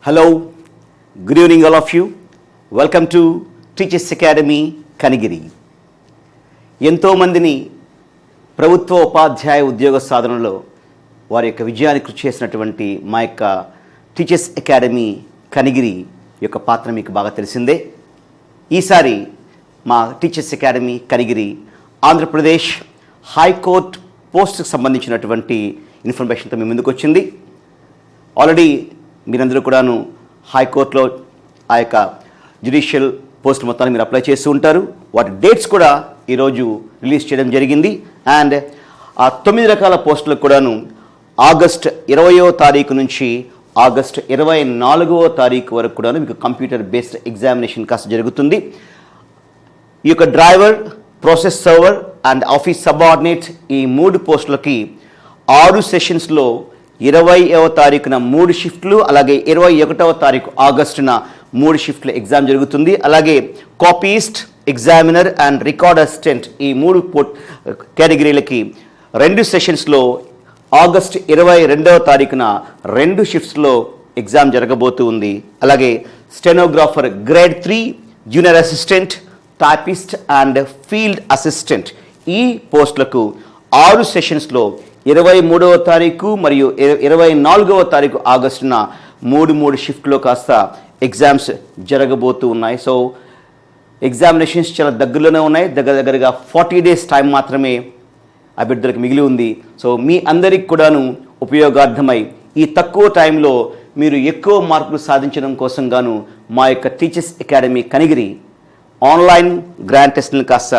Hello, good evening all of you. Welcome to Teachers Academy Kanigiri. ఎంతో మందిని ప్రభుత్వ ఉపాధ్యాయ ఉద్యోగ సాధనలో వారి యొక్క విజయాన్ని కృషి చేసినటువంటి మా యొక్క టీచర్స్ అకాడమీ కనిగిరి యొక్క పాత్ర మీకు బాగా తెలిసిందే. ఈసారి మా teachers academy Kanigiri Andhra Pradesh high court పోస్టుకు సంబంధించినటువంటి ఇన్ఫర్మేషన్తో మీ ముందుకు వచ్చింది. ఆల్రెడీ మీరందరూ కూడాను హైకోర్టులో ఆ యొక్క జ్యుడిషియల్ పోస్ట్ మొత్తాన్ని మీరు అప్లై చేస్తూ ఉంటారు. వాటి డేట్స్ కూడా ఈరోజు రిలీజ్ చేయడం జరిగింది. అండ్ ఆ 9 రకాల పోస్టులకు కూడాను ఆగస్ట్ 20వ తారీఖు నుంచి ఆగస్ట్ 24వ తారీఖు వరకు కూడాను మీకు కంప్యూటర్ బేస్డ్ ఎగ్జామినేషన్ కాస్త జరుగుతుంది. ఈ యొక్క driver, process server and office subordinate ఈ 3 పోస్టులకి 6 సెషన్స్లో 20వ తారీఖున 3 షిఫ్ట్లు, అలాగే 21వ తారీఖు ఆగస్టున 3 షిఫ్ట్ల ఎగ్జామ్ జరుగుతుంది. అలాగే copyist, examiner and record assistant ఈ 3 కేటగిరీలకి 2 సెషన్స్లో ఆగస్ట్ 22వ తారీఖున 2 షిఫ్ట్స్లో ఎగ్జామ్ జరగబోతూ ఉంది. అలాగే stenographer grade 3, junior assistant, typist and field assistant ఈ పోస్టులకు 6 సెషన్స్లో 23వ తారీఖు మరియు 24వ తారీఖు ఆగస్టున 3 షిఫ్ట్లో కాస్త ఎగ్జామ్స్ జరగబోతూ ఉన్నాయి. సో ఎగ్జామినేషన్స్ చాలా దగ్గరలోనే ఉన్నాయి. దగ్గరగా 40 డేస్ టైం మాత్రమే అభ్యర్థులకు మిగిలి ఉంది. సో మీ అందరికి కూడాను ఉపయోగార్థమై ఈ తక్కువ టైంలో మీరు ఎక్కువ మార్కులు సాధించడం కోసం గాను మా యొక్క teachers academy Kanigiri online grand టెస్ట్లను కాస్త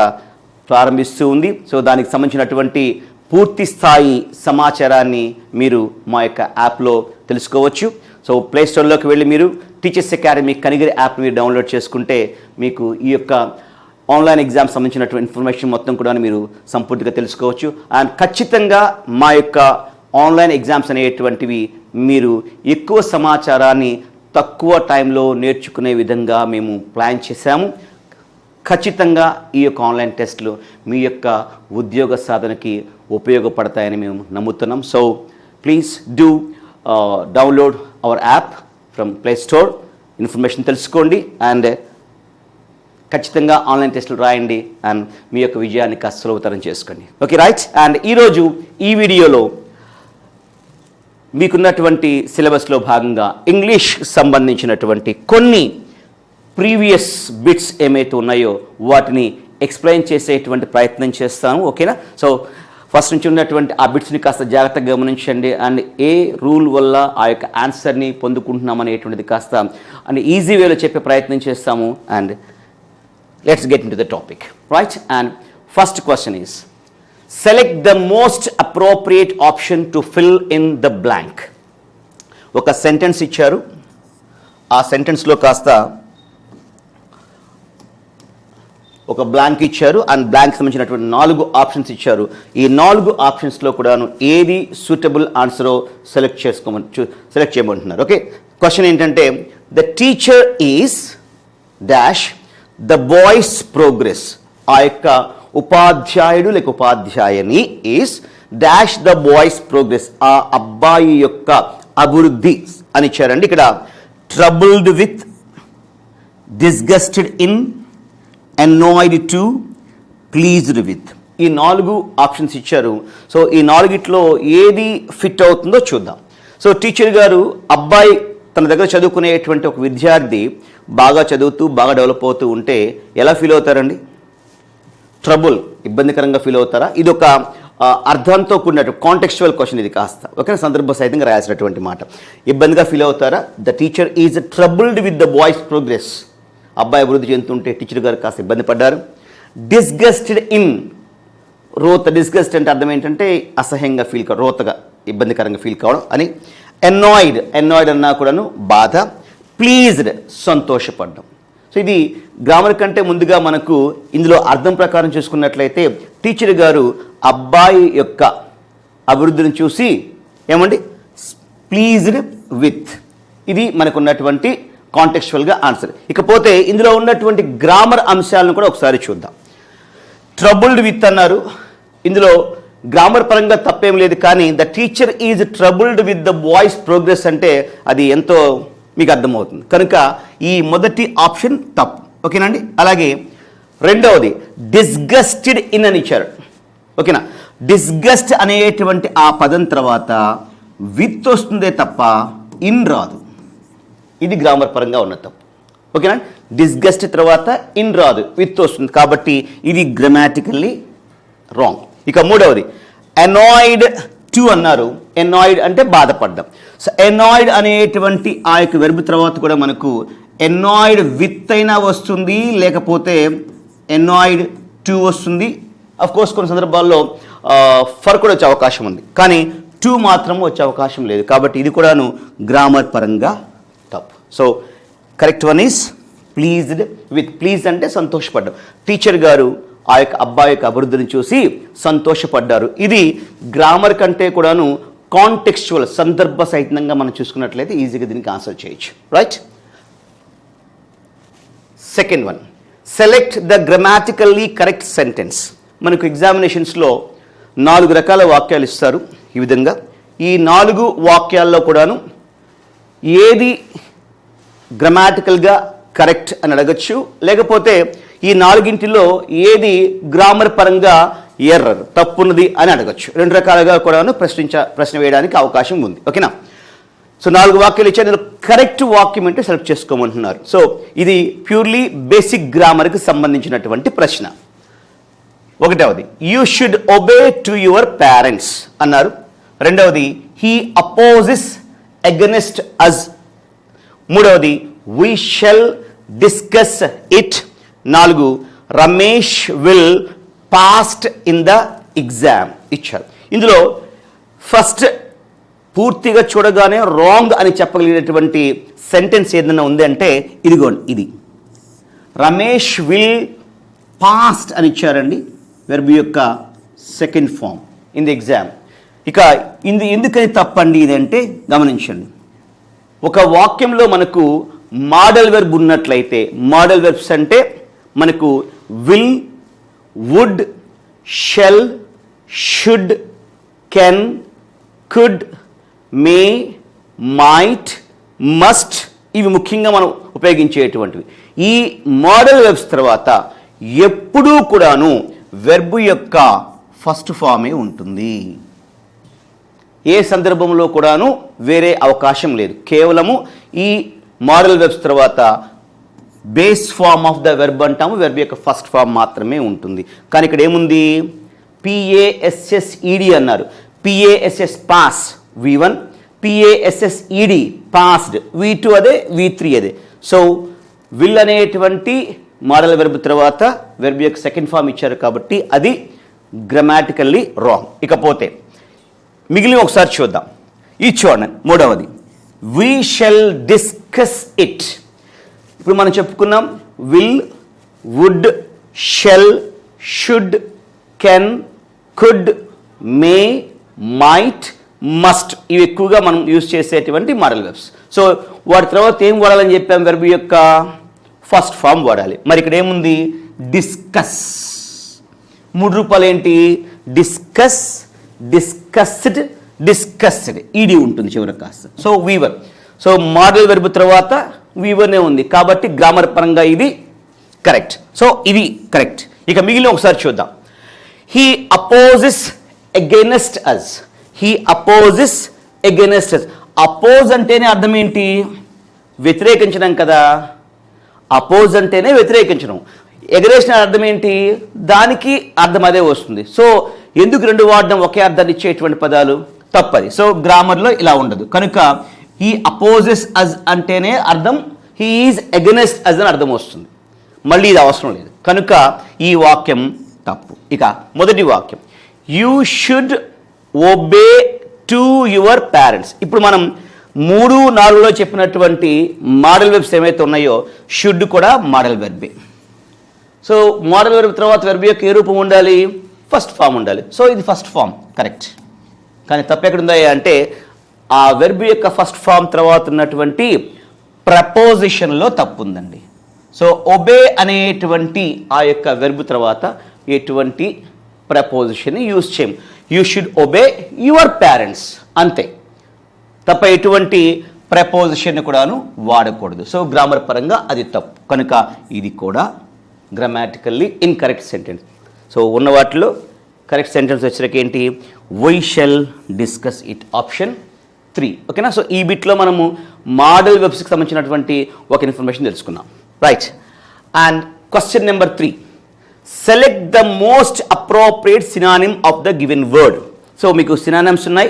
ప్రారంభిస్తూ ఉంది. సో దానికి సంబంధించినటువంటి పూర్తి స్థాయి సమాచారాన్ని మీరు మా యొక్క యాప్లో తెలుసుకోవచ్చు. సో ప్లేస్టోర్లోకి వెళ్ళి మీరు టీచర్స్ అకాడమీ కనిగిరి యాప్ మీరు డౌన్లోడ్ చేసుకుంటే మీకు ఈ యొక్క ఆన్లైన్ ఎగ్జామ్ సంబంధించినటువంటి ఇన్ఫర్మేషన్ మొత్తం కూడా మీరు సంపూర్తిగా తెలుసుకోవచ్చు. అండ్ ఖచ్చితంగా మా యొక్క ఆన్లైన్ ఎగ్జామ్స్ అనేటువంటివి మీరు ఎక్కువ సమాచారాన్ని తక్కువ టైంలో నేర్చుకునే విధంగా మేము ప్లాన్ చేశాము. ఖచ్చితంగా ఈ యొక్క ఆన్లైన్ టెస్ట్లు మీ యొక్క ఉద్యోగ సాధనకి ఉపయోగపడతాయని మేము నమ్ముతున్నాం. So please do download hour app from play store. Information తెలుసుకోండి అండ్ ఖచ్చితంగా ఆన్లైన్ టెస్టులు రాయండి అండ్ మీ యొక్క విజయాన్ని కాస్త సులభతరం చేసుకోండి. Okay, right. అండ్ ఈరోజు ఈ వీడియోలో మీకున్నటువంటి సిలబస్లో భాగంగా ఇంగ్లీష్ సంబంధించినటువంటి కొన్ని ప్రీవియస్ బిట్స్ ఏమైతే ఉన్నాయో వాటిని ఎక్స్ప్లెయిన్ చేసేటువంటి ప్రయత్నం చేస్తాను. ఓకేనా? సో ఫస్ట్ నుంచి ఉన్నటువంటి ఆ బిట్స్ని కాస్త జాగ్రత్తగా గమనించండి అండ్ ఏ రూల్ వల్ల ఆ యొక్క ఆన్సర్ని పొందుకుంటున్నాం అనేటువంటిది కాస్త అండ్ ఈజీ వేలో చెప్పే ప్రయత్నం చేస్తాము. And let's get in to the topic, right? And first question is select the most appropriate option to fill in the blank. ఒక సెంటెన్స్ ఇచ్చారు, ఆ సెంటెన్స్లో కాస్త ఒక బ్లాంక్ ఇచ్చారు అండ్ బ్లాంక్ సంబంధించినటువంటి 4 ఆప్షన్స్ ఇచ్చారు. ఈ 4 ఆప్షన్స్లో కూడాను ఏది సూటబుల్ ఆన్సరో సెలెక్ట్ చేయమంటున్నారు. ఓకే, క్వశ్చన్ ఏంటంటే the teacher is dash the boys progress. ఆ యొక్క ఉపాధ్యాయుడు లేక ఉపాధ్యాయుని is dash the boys progress, ఆ అబ్బాయి యొక్క అభివృద్ధి అని ఇచ్చారండి. ఇక్కడ troubled with, disgusted in, annoyed to, pleased with. ఈ 4 ఆప్షన్స్ ఇచ్చారు. సో ఈ 4గిట్లో ఏది ఫిట్ అవుతుందో చూద్దాం. సో టీచర్ గారు అబ్బాయి తన దగ్గర చదువుకునేటువంటి ఒక విద్యార్థి బాగా చదువుతూ బాగా డెవలప్ అవుతూ ఉంటే ఎలా ఫీల్ అవుతారండి? ట్రబుల్, ఇబ్బందికరంగా ఫీల్ అవుతారా? ఇది ఒక అర్థంతో కూడినటువంటి కాంటెక్స్చువల్ క్వశ్చన్ ఇది కాస్త. ఓకే, సందర్భ సహితంగా రాయాల్సినటువంటి మాట. ఇబ్బందిగా ఫీల్ అవుతారా? The teacher is troubled with the boys progress. అబ్బాయి అభివృద్ధి చెందుతుంటే టీచర్ గారు కాస్త ఇబ్బంది పడ్డారు. డిస్గస్టెడ్ ఇన్, రోత. డిస్గస్ట్ అంటే అర్థం ఏంటంటే అసహ్యంగా ఫీల్ కావడం, రోతగా ఇబ్బందికరంగా ఫీల్ కావడం అని. ఎన్నాయిడ్ అన్నా కూడాను బాధ. ప్లీజ్డ్, సంతోషపడ్డం. సో ఇది గ్రామర్ కంటే ముందుగా మనకు ఇందులో అర్థం ప్రకారం చూసుకున్నట్లయితే టీచర్ గారు అబ్బాయి యొక్క అభివృద్ధిని చూసి ఏమండి ప్లీజ్డ్ విత్, ఇది మనకున్నటువంటి కాంటెక్చువల్గా ఆన్సర్. ఇకపోతే ఇందులో ఉన్నటువంటి గ్రామర్ అంశాలను కూడా ఒకసారి చూద్దాం. ట్రబుల్డ్ విత్ అన్నారు, ఇందులో గ్రామర్ పరంగా తప్పేం లేదు, కానీ the teacher is troubled with the boys progress అంటే అది ఎంతో మీకు అర్థమవుతుంది. కనుక ఈ మొదటి ఆప్షన్ తప్పు. ఓకేనండి. అలాగే రెండవది డిస్గస్టెడ్ ఇన్ అని ఇచ్చారు. ఓకేనా. డిస్గస్ట్ అనేటువంటి ఆ పదం తర్వాత విత్ వస్తుందే తప్ప ఇన్ రాదు. ఇది గ్రామర్ పరంగా ఉన్న తప్పు. ఓకేనా. డిస్గస్ట్ తర్వాత ఇన్ రాదు, విత్ వస్తుంది. కాబట్టి ఇది గ్రామాటికల్లీ రాంగ్. ఇక మూడవది అనాయిడ్ టు అన్నారు. ఎనాయిడ్ అంటే బాధపడ్డం. సో ఎనాయిడ్ అనేటువంటి ఆ యొక్క వెర్బ్ తర్వాత కూడా మనకు ఎనాయిడ్ విత్ అయినా వస్తుంది, లేకపోతే ఎనాయిడ్ టు వస్తుంది. అఫ్ కోర్స్ కొన్ని సందర్భాల్లో ఫర్ కూడా వచ్చే అవకాశం ఉంది, కానీ టు మాత్రం వచ్చే అవకాశం లేదు. కాబట్టి ఇది కూడాను గ్రామర్ పరంగా తప్పు. So correct one is pleased with. Please అంటే సంతోషపడ్డం. టీచర్ గారు ఆ యొక్క అబ్బాయి యొక్క అభివృద్ధిని చూసి సంతోషపడ్డారు. ఇది గ్రామర్ కంటే కూడాను కాంటెక్స్చువల్, సందర్భ సహితంగా మనం చూసుకున్నట్లయితే ఈజీగా దీనికి ఆన్సర్ చేయొచ్చు. Right. Second one, select the grammatically correct sentence. మనకు ఎగ్జామినేషన్స్లో 4 రకాల వాక్యాలు ఇస్తారు. ఈ విధంగా ఈ 4 వాక్యాల్లో కూడాను ఏది గ్రామాటికల్గా కరెక్ట్ అని అడగచ్చు, లేకపోతే ఈ 4గింటిలో ఏది గ్రామర్ పరంగా ఎర్రర్, తప్పున్నది అని అడగచ్చు. 2 రకాలుగా కూడాను ప్రశ్న వేయడానికి అవకాశం ఉంది. ఓకేనా. సో 4 వాక్యాలు ఇచ్చారు. ఇందులో కరెక్ట్ వాక్యం అంటే సెలెక్ట్ చేసుకోమంటున్నారు. సో ఇది ప్యూర్లీ బేసిక్ గ్రామర్కి సంబంధించినటువంటి ప్రశ్న. ఒకటవది you should obey to your parents అన్నారు. రెండవది హీ అపోజెస్ అగెన్స్ట్ అస్. మూడవది we shall discuss it. 4 Ramesh will passed in the exam ఇచ్చారు. ఇందులో ఫస్ట్ పూర్తిగా చూడగానే రాంగ్ అని చెప్పగలిగినటువంటి సెంటెన్స్ ఏదైనా ఉంది అంటే ఇదిగోండి, ఇది రమేష్ విల్ పాస్డ్ అని ఇచ్చారండి, వెర్బ్ యొక్క second form in the exam. ఇక ఎందుకని తప్పండి ఇది అంటే గమనించండి. ఒక వాక్యంలో మనకు మోడల్ వెర్బ్ ఉన్నట్లయితే, మోడల్ వెర్బ్స్ అంటే మనకు will, would, shall, should, can, could, may, might, must, ఇవి ముఖ్యంగా మనం ఉపయోగించేటువంటివి. ఈ మోడల్ వెర్బ్స్ తర్వాత ఎప్పుడూ కూడాను వెర్బ్ యొక్క ఫస్ట్ ఫామే ఉంటుంది. ఏ సందర్భంలో కూడాను వేరే అవకాశం లేదు. కేవలము ఈ మోడల్ వెర్బ్స్ తర్వాత base form of the verb అంటాము, వెర్బ్ యొక్క ఫస్ట్ ఫామ్ మాత్రమే ఉంటుంది. కానీ ఇక్కడ ఏముంది, PASSED అన్నారు. PASS pass V1, PASSED passed V2 అదే, V3 అదే. సో విల్ అనేటువంటి మోడల్ వెర్బ్ తర్వాత వెర్బ్ యొక్క సెకండ్ ఫామ్ ఇచ్చారు కాబట్టి అది గ్రామాటికల్లీ రాంగ్. ఇకపోతే మిగిలిన ఒకసారి చూద్దాం. ఇది చూడండి, మూడవది వీ షెల్ డిస్కస్ ఇట్. ఇప్పుడు మనం చెప్పుకున్నాం will, would, shall, should, can, could, may, might, must, ఇవి ఎక్కువగా మనం యూజ్ చేసేటువంటి మోడల్ వెర్బ్స్. సో వాటి తర్వాత ఏం వాడాలని చెప్పాం, వెర్బ్ యొక్క ఫస్ట్ ఫామ్ వాడాలి. మరి ఇక్కడ ఏముంది, డిస్కస్. 3 రూపాయలు ఏంటి, డిస్కస్, డిస్కస్డ్, డిస్కస్డ్, ఈడీ ఉంటుంది చివరి కాస్త. సో వీవర్. సో మోడల్ వెర్బ్ తర్వాత వీవర్నే ఉంది కాబట్టి గ్రామర్ పరంగా ఇది కరెక్ట్. సో ఇది కరెక్ట్. ఇక మిగిలిన ఒకసారి చూద్దాం. He opposes against us. He opposes against us. Oppose అంటేనే అర్థం ఏంటి, వ్యతిరేకించడం కదా. అపోజ్ అంటేనే వ్యతిరేకించడం. ఎగరేషన్ అర్థం ఏంటి, దానికి అర్థం అదే వస్తుంది. సో ఎందుకు 2 వాడడం ఒకే అర్థాన్ని ఇచ్చేటువంటి పదాలు, తప్పది. సో గ్రామర్లో ఇలా ఉండదు. కనుక హీ అపోజెస్ అస్ అంటేనే అర్థం హీ ఈజ్ అగెన్స్ట్ అస్ అని అర్థం వస్తుంది. మళ్ళీ ఇది అవసరం లేదు. కనుక ఈ వాక్యం తప్పు. ఇక మొదటి వాక్యం you should obey to your parents. ఇప్పుడు మనం 3, 4లో చెప్పినటువంటి మోడల్ వెర్బ్స్ ఏమైతే ఉన్నాయో షుడ్ కూడా మోడల్ వెర్బే. సో మోడల్ వెర్బ్ తర్వాత వెర్బ్ యొక్క ఏ రూపం ఉండాలి, ఫస్ట్ ఫామ్ ఉండాలి. సో ఇది ఫస్ట్ ఫామ్ కరెక్ట్. కానీ తప్పు ఎక్కడుందా అంటే ఆ వెర్బ్ యొక్క ఫస్ట్ ఫామ్ తర్వాత ఉన్నటువంటి ప్రపోజిషన్లో తప్పు ఉందండి. సో ఒబే అనేటువంటి ఆ యొక్క వెర్బ్ తర్వాత ఎటువంటి ప్రపోజిషన్ యూజ్ చేయం. You should obey your parents అంతే తప్ప ఎటువంటి ప్రపోజిషన్ కూడాను వాడకూడదు. సో గ్రామర్ పరంగా అది తప్పు, కనుక ఇది కూడా గ్రామాటికల్లీ ఇన్కరెక్ట్ సెంటెన్స్. సో ఉన్న వాటిలో కరెక్ట్ సెంటెన్స్ వచ్చేసరికి ఏంటి, why shall discuss it, option 3. ఓకేనా. సో ఈ బిట్లో మనము మోడల్ వెబ్స్కి సంబంధించినటువంటి ఒక ఇన్ఫర్మేషన్ తెలుసుకున్నాం. Right. And question number 3, select the most appropriate synonym of the given word. So మీకు సినానిమ్స్ ఉన్నాయి,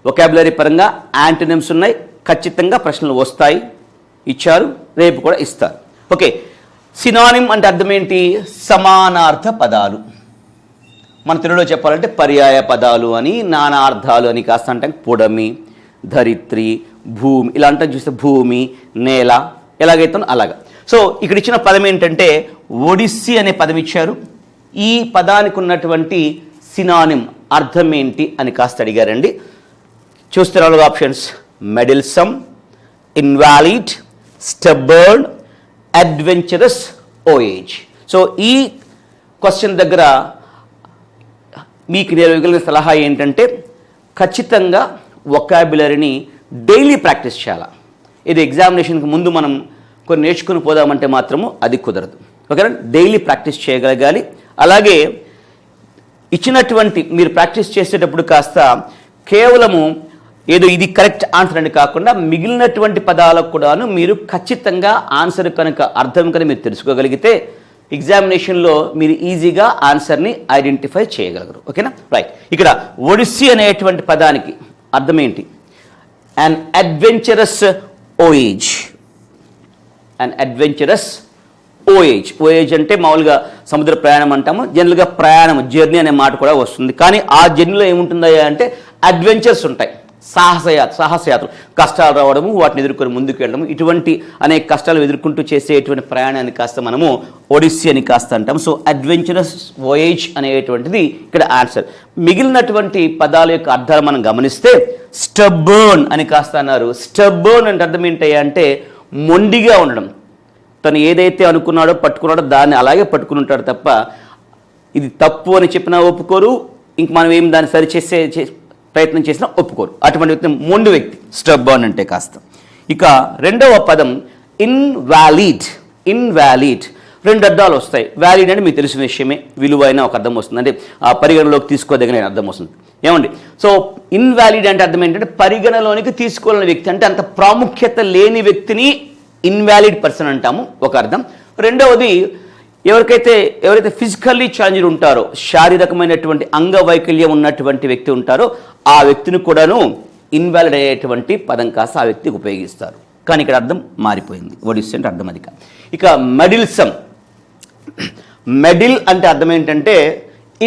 వొకాబులరీ పరంగా యాంటోనిమ్స్ ఉన్నాయి, ఖచ్చితంగా ప్రశ్నలు వస్తాయి, ఇచ్చారు, రేపు కూడా ఇస్తారు. ఓకే. సినానిమ్ అంటే అర్థం ఏంటి, సమానార్థ పదాలు. మన తెలుగులో చెప్పాలంటే పర్యాయ పదాలు అని, నానార్థాలు అని కాస్త అంటే పుడమి, ధరిత్రి, భూమి ఇలా అంటే చూస్తే భూమి, నేల ఎలాగైతే అలాగా. సో ఇక్కడ ఇచ్చిన పదం ఏంటంటే ఒడిస్సీ అనే పదం ఇచ్చారు. ఈ పదానికి ఉన్నటువంటి సినానిమ్ అర్థం ఏంటి అని కాస్త అడిగారండి. చూస్తే 4 options, meddlesome, invalid, stubborn, adventurous, voyage. So ఈ క్వశ్చన్ దగ్గర మీకు నేను ఇవ్వగలిగిన సలహా ఏంటంటే ఖచ్చితంగా వొకాబులరీని డైలీ ప్రాక్టీస్ చేయాలి. ఇది ఎగ్జామినేషన్కి ముందు మనం కొన్ని నేర్చుకుని పోదామంటే మాత్రము అది కుదరదు. ఓకేనా. డైలీ ప్రాక్టీస్ చేయగలగాలి. అలాగే ఇచ్చినటువంటి మీరు ప్రాక్టీస్ చేసేటప్పుడు కాస్త కేవలము ఏదో ఇది కరెక్ట్ ఆన్సర్ అని కాకుండా మిగిలినటువంటి పదాలకు కూడాను మీరు ఖచ్చితంగా ఆన్సర్ కనుక అర్థం కనుక మీరు తెలుసుకోగలిగితే ఎగ్జామినేషన్లో మీరు ఈజీగా ఆన్సర్ని ఐడెంటిఫై చేయగలరు. ఓకేనా. రైట్. ఇక్కడ ఒడిస్సీ అనేటువంటి పదానికి అర్థం ఏంటి, అన్ అడ్వెంచరస్ ఓయేజ్. అన్ అడ్వెంచరస్ ఓయేజ్. ఓయేజ్ అంటే మామూలుగా సముద్ర ప్రయాణం అంటాము, జనరల్గా ప్రయాణం జర్నీ అనే మాట కూడా వస్తుంది. కానీ ఆ జర్నీలో ఏముంటుందా అంటే అడ్వెంచర్స్ ఉంటాయి, సాహసయాత్రలు, కష్టాలు రావడము, వాటిని ఎదుర్కొని ముందుకు వెళ్ళడము, ఇటువంటి అనేక కష్టాలు ఎదుర్కొంటూ చేసేటువంటి ప్రయాణాన్ని కాస్త మనము ఒడిస్సీ అని కాస్త అంటాము. సో అడ్వెంచరస్ వోయేజ్ అనేటువంటిది ఇక్కడ ఆన్సర్. మిగిలినటువంటి పదాల యొక్క అర్థాలు మనం గమనిస్తే స్టబర్న్ అని కాస్త అన్నారు. స్టబర్న్ అంటే అర్థం ఏంటయ్యా అంటే మొండిగా ఉండడం. తను ఏదైతే అనుకున్నాడో పట్టుకున్నాడో దాన్ని అలాగే పట్టుకుని ఉంటాడు తప్ప ఇది తప్పు అని చెప్పినా ఒప్పుకోరు, ఇంక మనం ఏం దాన్ని సరిచేసే ప్రయత్నం చేసినా ఒప్పుకోరు. అటువంటి వ్యక్తి మొండి వ్యక్తి స్టబర్న్ అంటే కాస్త. ఇక రెండవ పదం ఇన్వాలిడ్. ఇన్వాలిడ్ 2 అర్థాలు వస్తాయి. వ్యాలిడ్ అంటే మీకు తెలిసిన విషయమే, విలువైన ఒక అర్థం వస్తుంది, అంటే ఆ పరిగణలోకి తీసుకోదగిన అర్థం వస్తుంది. ఏమండి. సో ఇన్వాలిడ్ అంటే అర్థం ఏంటంటే పరిగణలోనికి తీసుకోలేని వ్యక్తి, అంటే అంత ప్రాముఖ్యత లేని వ్యక్తిని ఇన్వాలిడ్ పర్సన్ అంటాము, ఒక అర్థం. రెండవది ఎవరైతే ఫిజికల్లీ ఛాలెంజ్డ్ ఉంటారో, శారీరకమైనటువంటి అంగవైకల్యం ఉన్నటువంటి వ్యక్తి ఉంటారో ఆ వ్యక్తిని కూడాను ఇన్వాలిడ్ అయ్యేటువంటి పదం కాస్త ఆ వ్యక్తికి ఉపయోగిస్తారు. కానీ ఇక్కడ అర్థం మారిపోయింది. ఒడిస్సీ అంటే అర్థం అది కాదు. ఇక మెడిల్సమ్. మెడిల్ అంటే అర్థం ఏంటంటే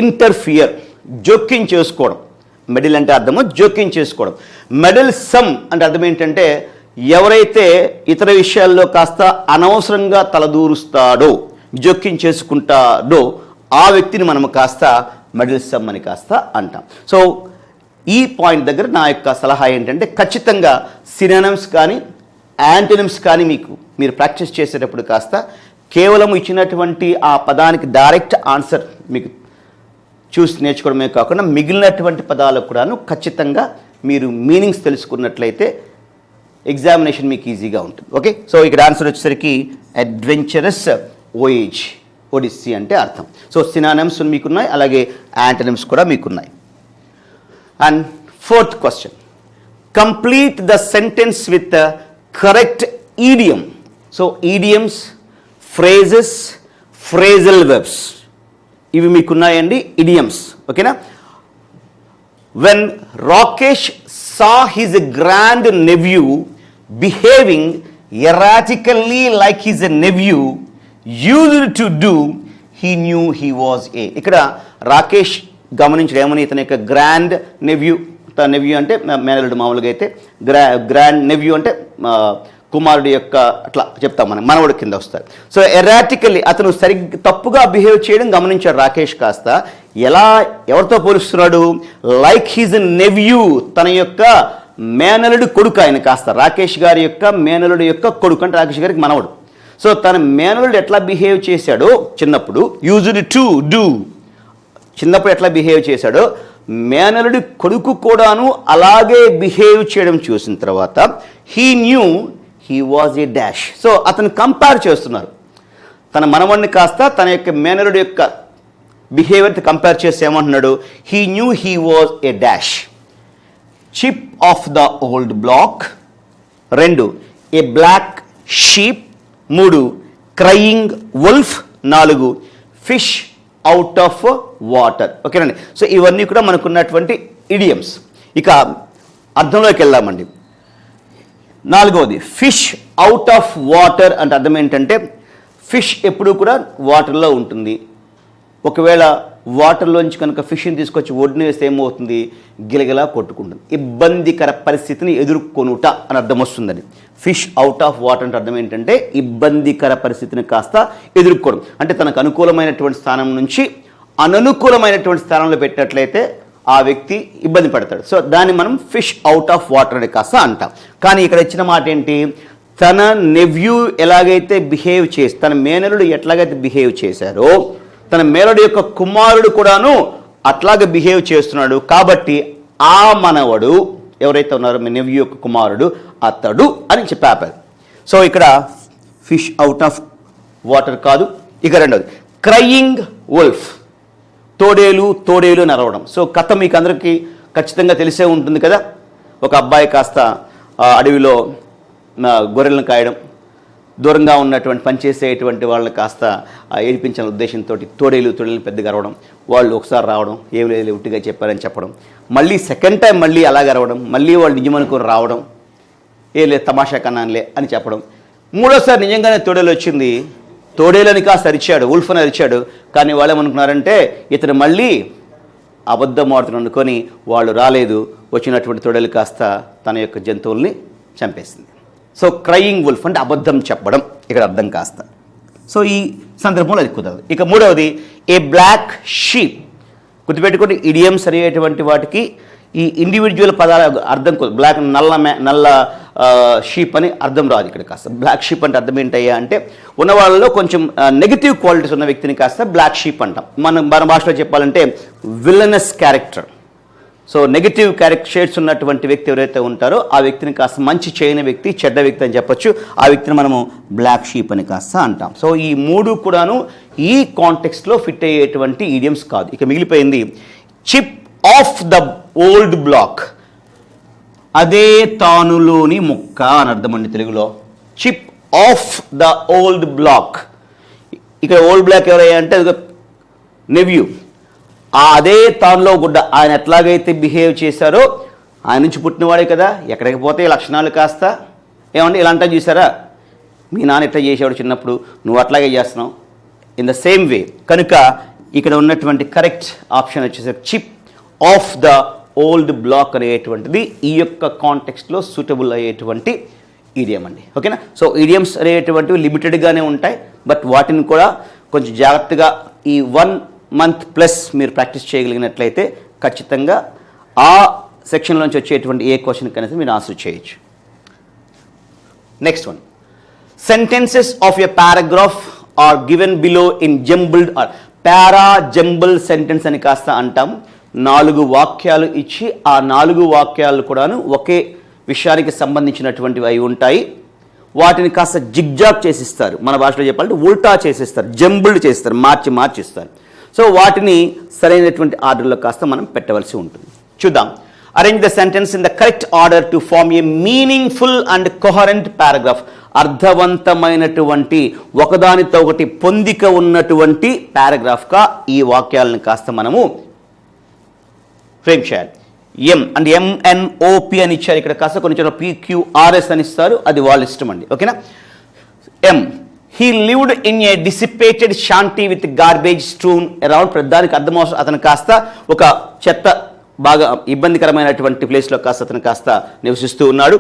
ఇంటర్ఫియర్, జోక్యం చేసుకోవడం. మెడిల్ అంటే అర్థము జోక్యం చేసుకోవడం. మెడిల్సమ్ అంటే అర్థం ఏంటంటే ఎవరైతే ఇతర విషయాల్లో కాస్త అనవసరంగా తలదూరుస్తాడో, జోక్యం చేసుకుంటాడో ఆ వ్యక్తిని మనం కాస్త మెడిల్సమ్ అని కాస్త అంటాం. సో ఈ పాయింట్ దగ్గర నా యొక్క సలహా ఏంటంటే ఖచ్చితంగా సినానిమ్స్ కానీ యాంటోనిమ్స్ కానీ మీరు ప్రాక్టీస్ చేసేటప్పుడు కాస్త కేవలం ఇచ్చినటువంటి ఆ పదానికి డైరెక్ట్ ఆన్సర్ మీకు చూసి నేర్చుకోవడమే కాకుండా మిగిలినటువంటి పదాలకు కూడాను ఖచ్చితంగా మీరు మీనింగ్స్ తెలుసుకున్నట్లయితే ఎగ్జామినేషన్ మీకు ఈజీగా ఉంటుంది. ఓకే. సో ఇక్కడ ఆన్సర్ వచ్చేసరికి అడ్వెంచరస్ వోయేజ్, ఒడిస్సీ అంటే అర్థం. సో సినానిమ్స్ మీకున్నాయి, అలాగే యాంటోనిమ్స్ కూడా మీకున్నాయి. And 4th question, complete the sentence with correct idiom. So idioms, phrases, phrasal verbs ఇవి మీకున్నాయండి, ఇడియమ్స్. ఓకేనా. When Rakesh saw his grand nephew behaving erratically like his nephew used to do, he knew he was a. ఇక్కడ రాకేష్ గమనించడం ఏమని, ఇతని యొక్క grand nephew, తన nephew అంటే మేనల్లుడు, మామూలుగా అయితే గ్రాండ్ నెవ్యూ అంటే కుమారుడు యొక్క అట్లా చెప్తాం మనం, మనవడు కింద వస్తారు. సో ఎరాటికల్లీ అతను తప్పుగా బిహేవ్ చేయడం గమనించాడు రాకేష్. కాస్త ఎవరితో పోలుస్తున్నాడు, లైక్ హిజ్ నెవ్యూ, తన యొక్క మేనలుడు కొడుకు. ఆయన కాస్త రాకేష్ గారి యొక్క మేనలుడు యొక్క కొడుకు, అంటే రాకేష్ గారికి మనవడు. సో తన మేనలుడు ఎట్లా బిహేవ్ చేశాడో చిన్నప్పుడు, యూజ్డ్ టు డూ, చిన్నప్పుడు ఎట్లా బిహేవ్ చేశాడో మేనలుడి కొడుకు కూడాను అలాగే బిహేవ్ చేయడం చూసిన తర్వాత he knew he was a dash. So అతను కంపేర్ చేస్తున్నారు, తన మనవడిని కాస్త తన యొక్క మేనలుడి యొక్క బిహేవియర్తో కంపేర్ చేసి ఏమంటున్నాడు, he knew he was a dash, chip off the old block, 2 a black sheep, 3 crying wolf, 4 fish out of water. ఓకేనండి. సో ఇవన్నీ కూడా మనకున్నటువంటి ఇడియమ్స్. ఇక అర్థంలోకి వెళ్దామండి. 4వది ఫిష్ అవుట్ ఆఫ్ వాటర్ అంటే అర్థం ఏంటంటే ఫిష్ ఎప్పుడూ కూడా వాటర్లో ఉంటుంది. ఒకవేళ వాటర్లోంచి కనుక ఫిష్ని తీసుకొచ్చి ఒడ్డున వేస్తే ఏమవుతుంది, గిలగిలా కొట్టుకుంటుంది. ఇబ్బందికర పరిస్థితిని ఎదుర్కొనుట అని అర్థం వస్తుందని. ఫిష్ అవుట్ ఆఫ్ వాటర్ అంటే అర్థం ఏంటంటే ఇబ్బందికర పరిస్థితిని కాస్త ఎదుర్కోవడం. అంటే తనకు అనుకూలమైనటువంటి స్థానం నుంచి అననుకూలమైనటువంటి స్థానంలో పెట్టినట్లయితే ఆ వ్యక్తి ఇబ్బంది పడతాడు. సో దాన్ని మనం ఫిష్ అవుట్ ఆఫ్ వాటర్ అని కాస్త అంటాం. కానీ ఇక్కడ ఇచ్చిన మాట ఏంటి, తన నెవ్యూ ఎలాగైతే బిహేవ్ చేసి, తన మేనలుడు ఎట్లాగైతే బిహేవ్ చేశారో తన మేనలుడు యొక్క కుమారుడు కూడాను అట్లాగే బిహేవ్ చేస్తున్నాడు. కాబట్టి ఆ మనవడు ఎవరైతే ఉన్నారో మీ నెవ్యూ యొక్క కుమారుడు అతడు అని చెప్పారు. సో ఇక్కడ ఫిష్ అవుట్ ఆఫ్ వాటర్ కాదు. ఇక 2వది క్రయింగ్ వుల్ఫ్, తోడేలు నరవడం. సో కథ మీకు అందరికీ ఖచ్చితంగా తెలిసే ఉంటుంది కదా. ఒక అబ్బాయి కాస్త అడవిలో గొర్రెలను కాయడం, దూరంగా ఉన్నటువంటి పనిచేసేటువంటి వాళ్ళని కాస్త ఏడిపించిన ఉద్దేశంతో తోడేలు పెద్దగా అరవడం, వాళ్ళు ఒకసారి రావడం, ఏం లేదు ఉట్టిగా చెప్పారని చెప్పడం, మళ్ళీ సెకండ్ టైం మళ్ళీ అలాగ అరవడం, మళ్ళీ వాళ్ళు నిజమనుకొని రావడం, ఏ లేదు తమాషా కన్నానులే అని చెప్పడం. 3వసారి నిజంగానే తోడేలు వచ్చింది, తోడేలని కాస్త అరిచాడు, ఉల్ఫ్ అని అరిచాడు. కానీ వాళ్ళు ఏమనుకున్నారంటే ఇతను మళ్ళీ అబద్ధం ఆడుతున్న అనుకొని వాళ్ళు రాలేదు. వచ్చినటువంటి తోడేలు కాస్త తన యొక్క జంతువుల్ని చంపేసింది. సో క్రయింగ్ వుల్ఫ్ అంటే అబద్ధం చెప్పడం ఇక్కడ అర్థం కాస్త. సో ఈ సందర్భంలో అది కుదరదు. ఇక 3వది ఏ బ్లాక్ షీప్. గుర్తుపెట్టుకోండి, ఇడియమ్స్ అనేటువంటి వాటికి ఈ ఇండివిజువల్ పదాల అర్థం బ్లాక్ నల్ల షీప్ అని అర్థం రాదు ఇక్కడ కాస్త. బ్లాక్ షీప్ అంటే అర్థం ఏంటయ్యా అంటే ఉన్న వాళ్ళలో కొంచెం నెగిటివ్ క్వాలిటీస్ ఉన్న వ్యక్తిని కాస్త బ్లాక్ షీప్ అంటాం. మన భాషలో చెప్పాలంటే villainous character. So negative shades ఉన్నటువంటి వ్యక్తి ఎవరైతే ఉంటారో ఆ వ్యక్తిని కాస్త మంచి చేయని వ్యక్తి, చెడ్డ వ్యక్తి అని చెప్పొచ్చు. ఆ వ్యక్తిని మనము బ్లాక్ షీప్ అని కాస్త అంటాం. సో ఈ 3 కూడాను ఈ కాంటెక్స్ట్లో ఫిట్ అయ్యేటువంటి ఈడియమ్స్ కాదు. ఇక మిగిలిపోయింది chip off the old block, అదే తానులోని ముక్క అని అర్థం అండి తెలుగులో. Chip off the old block. ఇక్కడ ఓల్డ్ బ్లాక్ ఎవరయ్యా అంటే నెవ్యూ. అదే తానులో గుడ్డ, ఆయన ఎట్లాగైతే బిహేవ్ చేశారో ఆయన నుంచి పుట్టినవాడే కదా, ఎక్కడికి పోతే లక్షణాలు కాస్త ఏమంటే ఇలా అంటా చూసారా, మీ నాన్న ఎట్లా చేసేవాడు చిన్నప్పుడు, నువ్వు అట్లాగే చేస్తున్నావు, ఇన్ ద సేమ్ వే. కనుక ఇక్కడ ఉన్నటువంటి కరెక్ట్ ఆప్షన్ వచ్చేసరికి chip off the old block అనేటువంటిది ఈ యొక్క కాంటెక్స్ట్లో సూటబుల్ అయ్యేటువంటి ఈడియం అండి. ఓకేనా. సో ఈడియమ్స్ అనేటువంటివి లిమిటెడ్గానే ఉంటాయి, బట్ వాటిని కూడా కొంచెం జాగ్రత్తగా ఈ 1 మంత్ ప్లస్ మీరు ప్రాక్టీస్ చేయగలిగినట్లయితే ఖచ్చితంగా ఆ సెక్షన్లోంచి వచ్చేటువంటి ఏ క్వశ్చన్ కనేది మీరు ఆన్సర్ చేయొచ్చు. Next one, sentences of a paragraph are given below in jumbled or para jumble sentence అని కాస్త అంటాం. 4 వాక్యాలు ఇచ్చి ఆ 4 వాక్యాలు కూడాను ఒకే విషయానికి సంబంధించినటువంటివి అయి ఉంటాయి. వాటిని కాస్త జిగ్జాగ్ చేసిస్తారు, మన భాషలో చెప్పాలంటే ఉల్టా చేసిస్తారు, జంబుల్డ్ చేస్తారు, మార్చిస్తారు. సో వాటిని సరైనటువంటి ఆర్డర్లో కాస్త మనం పెట్టవలసి ఉంటుంది. చూద్దాం. Arrange the sentence in the correct order to form a meaningful and coherent paragraph. అర్థవంతమైనటువంటి ఒకదానితో ఒకటి పొందిక ఉన్నటువంటి పారాగ్రాఫ్గా ఈ వాక్యాలను కాస్త మనము ఫ్రేమ్ చేయాలి. ఎం అంటే MNOP అని ఇచ్చారు, ఇక్కడ కాస్త కొన్ని చోట్ల PQRS అని ఇస్తారు, అది వాళ్ళ ఇష్టం అండి. ఓకేనా. M, he lived in a dissipated shanty with garbage strewn around. ప్రధానికి అర్థం అవసరం, అతను కాస్త ఒక చెత్త బాగా ఇబ్బందికరమైనటువంటి ప్లేస్లో కాస్త అతను కాస్త నివసిస్తూ ఉన్నాడు.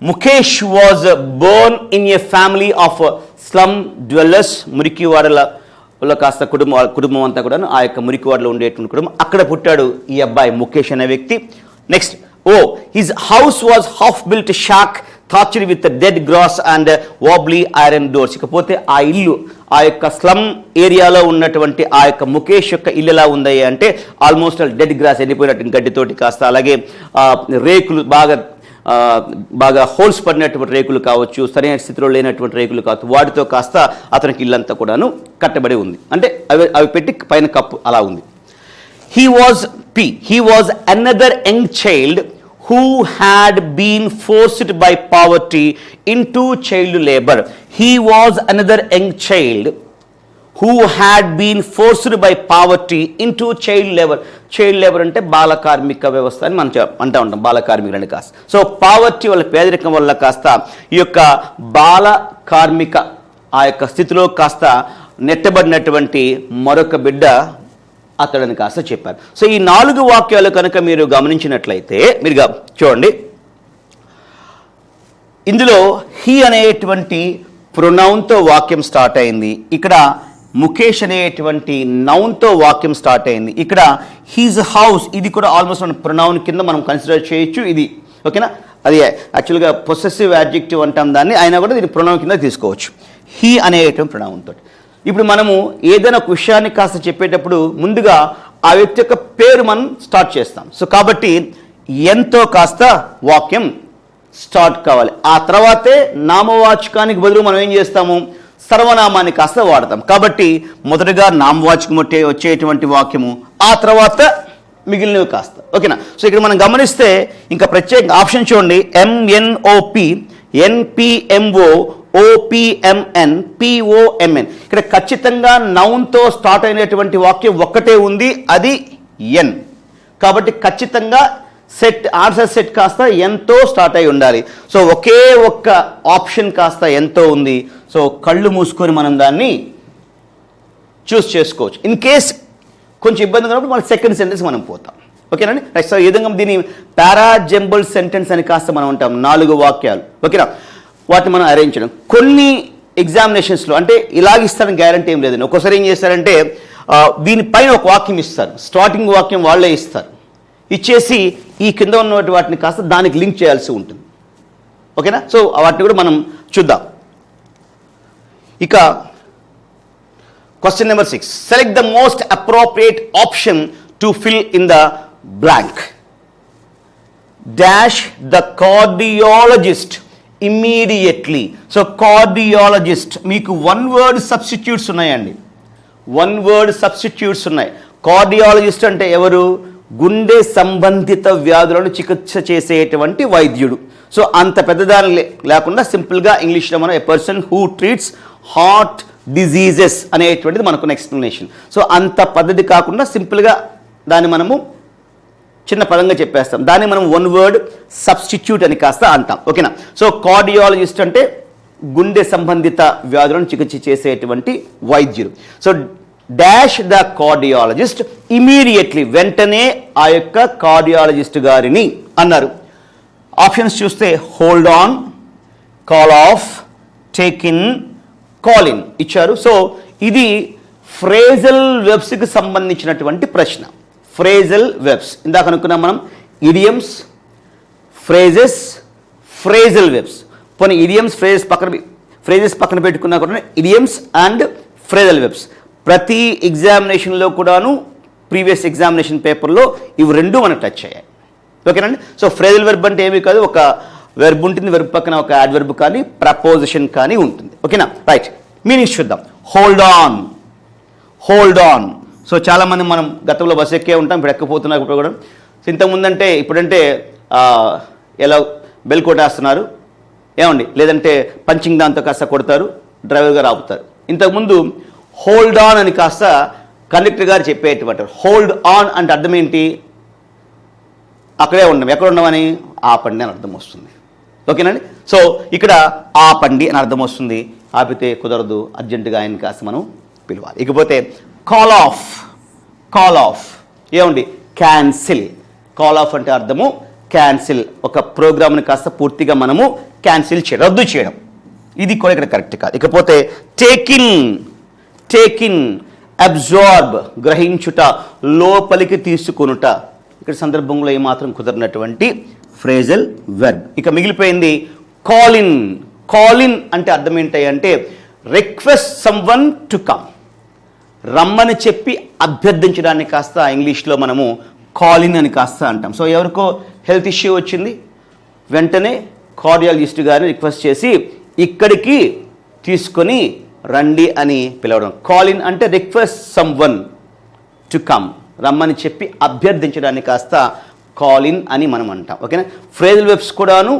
Mukesh was born in a family of slum dwellers. మురికివాడలో కాస్త కుటుంబం అంతా కూడా ఆ యొక్క మురికివాడలో ఉండేటువంటి కుటుంబం, అక్కడ పుట్టాడు ఈ అబ్బాయి ముఖేష్ అనే వ్యక్తి. Next, his house was half built shack thatched with dead grass and wobbly iron doors. ఇకపోతే ఆ ఇల్లు, ఆ యొక్క స్లమ్ ఏరియాలో ఉన్నటువంటి ఆ యొక్క ముఖేష్ యొక్క ఇల్లు ఎలా ఉంది అంటే ఆల్మోస్ట్ డెడ్ గ్రాస్ ఎండిపోయినట్టు గడ్డితోటి కాస్త, అలాగే రేకులు బాగా హోల్స్ పడినటువంటి రేకులు కావచ్చు, సరైన స్థితిలో లేనటువంటి రేకులు కావచ్చు, వాటితో కాస్త అతనికి ఇల్లంతా కూడాను కట్టబడి ఉంది. అంటే అవి పెట్టి పైన కప్పు అలా ఉంది. He was another young child who had been forced by poverty into child labor. He was another young child who had been forced by poverty into child labor. Child labor అంటే బాల కార్మిక వ్యవస్థ అని మనం అంటూ ఉంటాం, బాల కార్మికులని కాస్త. సో పావర్టీ వల్ల, పేదరికం వల్ల కాస్త ఈ యొక్క బాల కార్మిక ఆ యొక్క స్థితిలో కాస్త నెట్టబడినటువంటి మరొక బిడ్డ అతడని కాస్త చెప్పారు. సో ఈ 4 వాక్యాలు కనుక మీరు గమనించినట్లయితే మీరు చూడండి, ఇందులో హీ అనేటువంటి ప్రొనౌన్తో వాక్యం స్టార్ట్ అయింది. ఇక్కడ ముఖేష్ అనేటువంటి నౌన్తో వాక్యం స్టార్ట్ అయింది. ఇక్కడ హీజ్ హౌస్, ఇది కూడా ఆల్మోస్ట్ మన ప్రొనౌన్ కింద మనం కన్సిడర్ చేయొచ్చు. ఇది ఓకేనా, అది యాక్చువల్గా పొసెసివ్ యాడ్జెక్టివ్ అంటాం దాన్ని, అయినా కూడా దీన్ని ప్రొనౌన్ కింద తీసుకోవచ్చు, హీ అనేటువంటి ప్రొనౌన్తో. ఇప్పుడు మనము ఏదైనా ఒక విషయాన్ని కాస్త చెప్పేటప్పుడు ముందుగా ఆ వ్యక్తి యొక్క పేరు మనం స్టార్ట్ చేస్తాం. సో కాబట్టి ఎంతో కాస్త వాక్యం స్టార్ట్ కావాలి. ఆ తర్వాతే నామవాచకానికి బదులు మనం ఏం చేస్తాము, సర్వనామాన్ని కాస్త వాడతాం. కాబట్టి మొదటగా నామవాచకం వచ్చేటువంటి వాక్యము, ఆ తర్వాత మిగిలినవి కాస్త. ఓకేనా. సో ఇక్కడ మనం గమనిస్తే ఇంకా ప్రత్యేక ఆప్షన్ చూడండి, MNOP, NPMO, OPMN, POMN. ఇక్కడ ఖచ్చితంగా నౌన్తో స్టార్ట్ అయినటువంటి వాక్యం ఒక్కటే ఉంది, అది ఎన్. కాబట్టి ఖచ్చితంగా ఆన్సర్ సెట్ కాస్త ఎంతో స్టార్ట్ అయి ఉండాలి. సో ఒకే ఒక్క ఆప్షన్ కాస్త ఎంతో ఉంది. సో కళ్ళు మూసుకొని మనం దాన్ని చూస్ చేసుకోవచ్చు. ఇన్ కేస్ కొంచెం ఇబ్బంది ఉన్నప్పుడు మన సెకండ్ సెంటెన్స్ మనం పోతాం. ఓకేనండి. రైట్. సో ఈ విధంగా దీన్ని పారాజంబుల్ సెంటెన్స్ అని కాస్త మనం ఉంటాం, 4 వాక్యాలు. ఓకేనా. వాటిని మనం అరేంజ్ చేయడం. కొన్ని ఎగ్జామినేషన్స్లో అంటే ఇలాగిస్తారని గ్యారంటీ ఏం లేదండి. ఒక్కోసారి ఏం చేస్తారంటే దీనిపైన ఒక వాక్యం ఇస్తారు, స్టార్టింగ్ వాక్యం వాళ్ళే ఇస్తారు, ఇచ్చేసి ఈ కింద ఉన్న వాటిని కాస్త దానికి లింక్ చేయాల్సి ఉంటుంది. ఓకేనా. సో వాటిని కూడా మనం చూద్దాం. ఇక question number 6, select the most appropriate option to fill in the blank. Dash the cardiologist immediately. So cardiologist మీకు 1 word సబ్స్టిట్యూట్స్ ఉన్నాయండి, 1 word సబ్స్టిట్యూట్స్ ఉన్నాయి. కార్డియాలజిస్ట్ అంటే ఎవరు, గుండె సంబంధిత వ్యాధులను చికిత్స చేసేటువంటి వైద్యుడు. సో అంత పెద్దదాని లేకుండా సింపుల్గా ఇంగ్లీష్లో మనం a person who treats heart diseases అనేటువంటిది మనకున్న ఎక్స్ప్లెనేషన్. సో అంత పద్ధతి కాకుండా సింపుల్గా దాన్ని మనము చిన్న పదంగా చెప్పేస్తాం. దాన్ని మనం 1 word సబ్స్టిట్యూట్ అని కాస్త అంటాం. ఓకేనా. సో కార్డియాలజిస్ట్ అంటే గుండె సంబంధిత వ్యాధులను చికిత్స చేసేటువంటి వైద్యుడు. So dash the cardiologist immediately, వెంటనే ఆ యొక్క కార్డియాలజిస్ట్ గారిని అన్నారు. ఆప్షన్స్ చూస్తే hold on, call of, take in, call in ఇచ్చారు. సో ఇది ఫ్రేజల్ వెబ్స్కి సంబంధించినటువంటి ప్రశ్న. ఫ్రేజల్ వెబ్స్ ఇందాక అనుకున్నాం మనం, ఇడియమ్స్, ఫ్రేజెస్, ఫ్రేజల్ వెబ్స్. పోనీ ఇడియమ్స్ ఫ్రేజెస్ పక్కన పెట్టుకున్నా కూడా ఇడియమ్స్ అండ్ ఫ్రేజల్ వెబ్స్ ప్రతి ఎగ్జామినేషన్లో కూడాను ప్రీవియస్ ఎగ్జామినేషన్ పేపర్లో ఇవి 2 మనకు టచ్ అయ్యాయి. ఓకేనండి. సో ఫ్రేజల్ వెర్బ్ అంటే ఏమీ కాదు, ఒక వెర్బ్ ఉంటుంది, వెర్బ్ పక్కన ఒక యాడ్వర్బ్ కానీ ప్రపోజిషన్ కానీ ఉంటుంది. ఓకేనా. రైట్. మీనింగ్స్ చూద్దాం. Hold on, hold on. So చాలామంది మనం గతంలో బస్సు ఎక్కే ఉంటాం, ఇప్పుడు ఎక్కపోతున్నారు ఇప్పుడు కూడా. ఇంతకుముందంటే ఇప్పుడంటే ఎలా బెల్ కొట్టేస్తున్నారు ఏమండి, లేదంటే పంచింగ్ దాంతో కాస్త కొడతారు, డ్రైవర్ గారు ఆపుతారు. ఇంతకుముందు హోల్డ్ ఆన్ అని కాస్త కండక్టర్ గారు చెప్పేటువంటి. హోల్డ్ ఆన్ అంటే అర్థం ఏంటి, అక్కడే ఉన్నాం, ఎక్కడ ఉన్నామని ఆపండి అని అర్థం వస్తుంది. ఓకేనండి. సో ఇక్కడ ఆపండి అని అర్థం వస్తుంది, ఆపితే కుదరదు, అర్జెంటుగా ఆయన కాస్త మనం పిలవాలి. ఇకపోతే కాల్ ఆఫ్, కాల్ ఆఫ్ ఏమండి, క్యాన్సిల్. కాల్ ఆఫ్ అంటే అర్థము క్యాన్సిల్, ఒక ప్రోగ్రామ్ని కాస్త పూర్తిగా మనము క్యాన్సిల్ చేయడం, రద్దు చేయడం. ఇది కూడా ఇక్కడ కరెక్ట్ కాదు. ఇకపోతే take in, take in, absorb గ్రహించుట, లోపలికి తీసుకొనుట. ఇక్కడ సందర్భంలో ఏమాత్రం కుదరినటువంటి ఫ్రేజల్ వెర్బ్. ఇక మిగిలిపోయింది కాల్ ఇన్. కాల్ ఇన్ అంటే అర్థం ఏంటి అంటే రిక్వెస్ట్ సమ్వన్ టు కమ్, రమ్మని చెప్పి అభ్యర్థించడాన్ని కాస్త ఇంగ్లీష్లో మనము కాలిన్ అని కాస్త అంటాం. సో ఎవరికో హెల్త్ ఇష్యూ వచ్చింది, వెంటనే కార్డియాలజిస్ట్ గారిని రిక్వెస్ట్ చేసి ఇక్కడికి తీసుకొని రండి అని పిలవడం. కాలిన్ అంటే రిక్వెస్ట్ సమ్వన్ టు కమ్, రమ్మని చెప్పి అభ్యర్థించడాన్ని కాస్త కాలిన్ అని మనం అంటాం. ఓకేనా. ఫ్రేజల్ వెబ్స్ కూడాను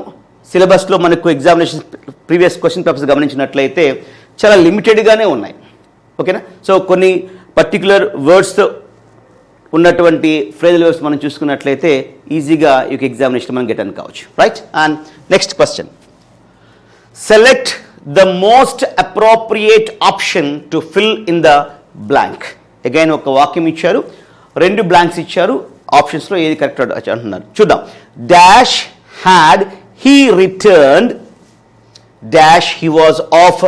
సిలబస్లో మనకు ఎగ్జామినేషన్ ప్రీవియస్ క్వశ్చన్ పేపర్స్ గమనించినట్లయితే చాలా లిమిటెడ్గానే ఉన్నాయి. ఓకేనా. సో కొన్ని పర్టికులర్ వర్డ్స్తో ఉన్నటువంటి ఫ్రేజల్ వెబ్స్ మనం చూసుకున్నట్లయితే ఈజీగా ఈ ఎగ్జామినేషన్ మనం గెట్ అని కావచ్చు. Right. And next question, select the most appropriate option to fill in the blank. Again ఒక వాక్యం ఇచ్చారు, 2 బ్లాంక్స్ ఇచ్చారు, ఆప్షన్స్లో ఏది కరెక్ట్ అంటున్నారు. చూద్దాం. Dash had he returned, dash he was off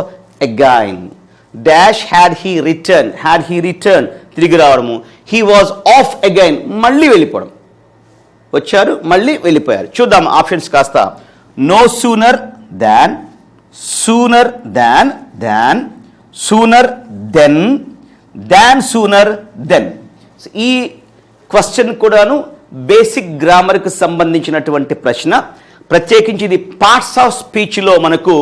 again. Dash had he return తిరిగి రావడము, హీ వాజ్ ఆఫ్ అగైన్ మళ్ళీ వెళ్ళిపోవడం. వచ్చారు మళ్ళీ వెళ్ళిపోయారు. చూద్దాం ఆప్షన్స్ కాస్త. No sooner than, sooner than, than sooner then, than sooner then. ఈ క్వశ్చన్ కూడాను బేసిక్ గ్రామర్కి సంబంధించినటువంటి ప్రశ్న. ప్రత్యేకించి ఇది పార్ట్స్ ఆఫ్ స్పీచ్లో మనకు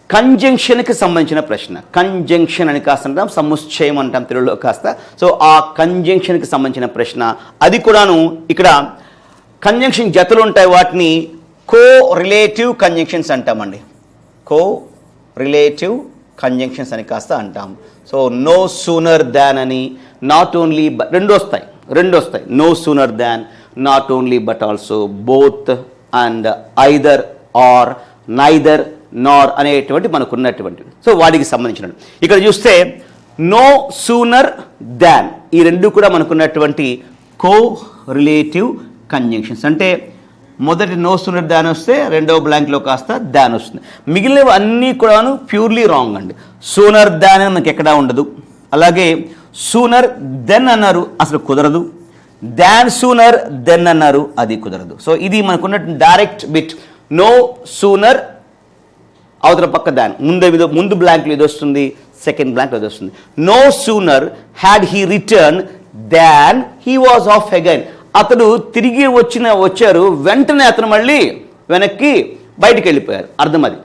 కంజంక్షన్కి సంబంధించిన ప్రశ్న. కంజంక్షన్ అని కాస్త అంటాం, సముచ్చయం అంటాం తెలుగులో కాస్త. సో ఆ కంజంక్షన్కి సంబంధించిన ప్రశ్న. అది కూడాను ఇక్కడ కంజంక్షన్ జతలు ఉంటాయి, వాటిని కో రిలేటివ్ కంజంక్షన్స్ అంటామండి. కో రిలేటివ్ కంజంక్షన్స్ అని కాస్త అంటాం. సో నో సూనర్ దాన్ అని, నాట్ ఓన్లీ రెండు వస్తాయి. No sooner than, not only but also, both and either or, neither nor అనేటువంటి మనకు ఉన్నటువంటి. సో వాటికి సంబంధించిన ఇక్కడ చూస్తే నో సూనర్ దాన్, ఈ రెండు కూడా మనకున్నటువంటి కో రిలేటివ్ కంజంక్షన్స్. అంటే మొదటి నో సూనర్ దాన్ వస్తే రెండవ బ్లాంక్లో కాస్త దాన్ వస్తుంది. మిగిలినవి అన్నీ కూడాను ప్యూర్లీ రాంగ్ అండి. సూనర్ దాన్ అని మనకి ఎక్కడా ఉండదు. అలాగే సూనర్ దెన్ అన్నారు, అసలు కుదరదు. దాన్ సూనర్ దెన్ అన్నారు, అది కుదరదు. సో ఇది మనకున్న డైరెక్ట్ బిట్. నో సూనర్ అవతల పక్క దాన్, ముందు బ్లాంక్లో ఇది వస్తుంది, సెకండ్ బ్లాంక్లో ఇది వస్తుంది. No sooner had he return than he was off again. అతడు తిరిగి వచ్చారు, వెంటనే అతను మళ్ళీ వెనక్కి బయటికి వెళ్ళిపోయారు. అర్థం అది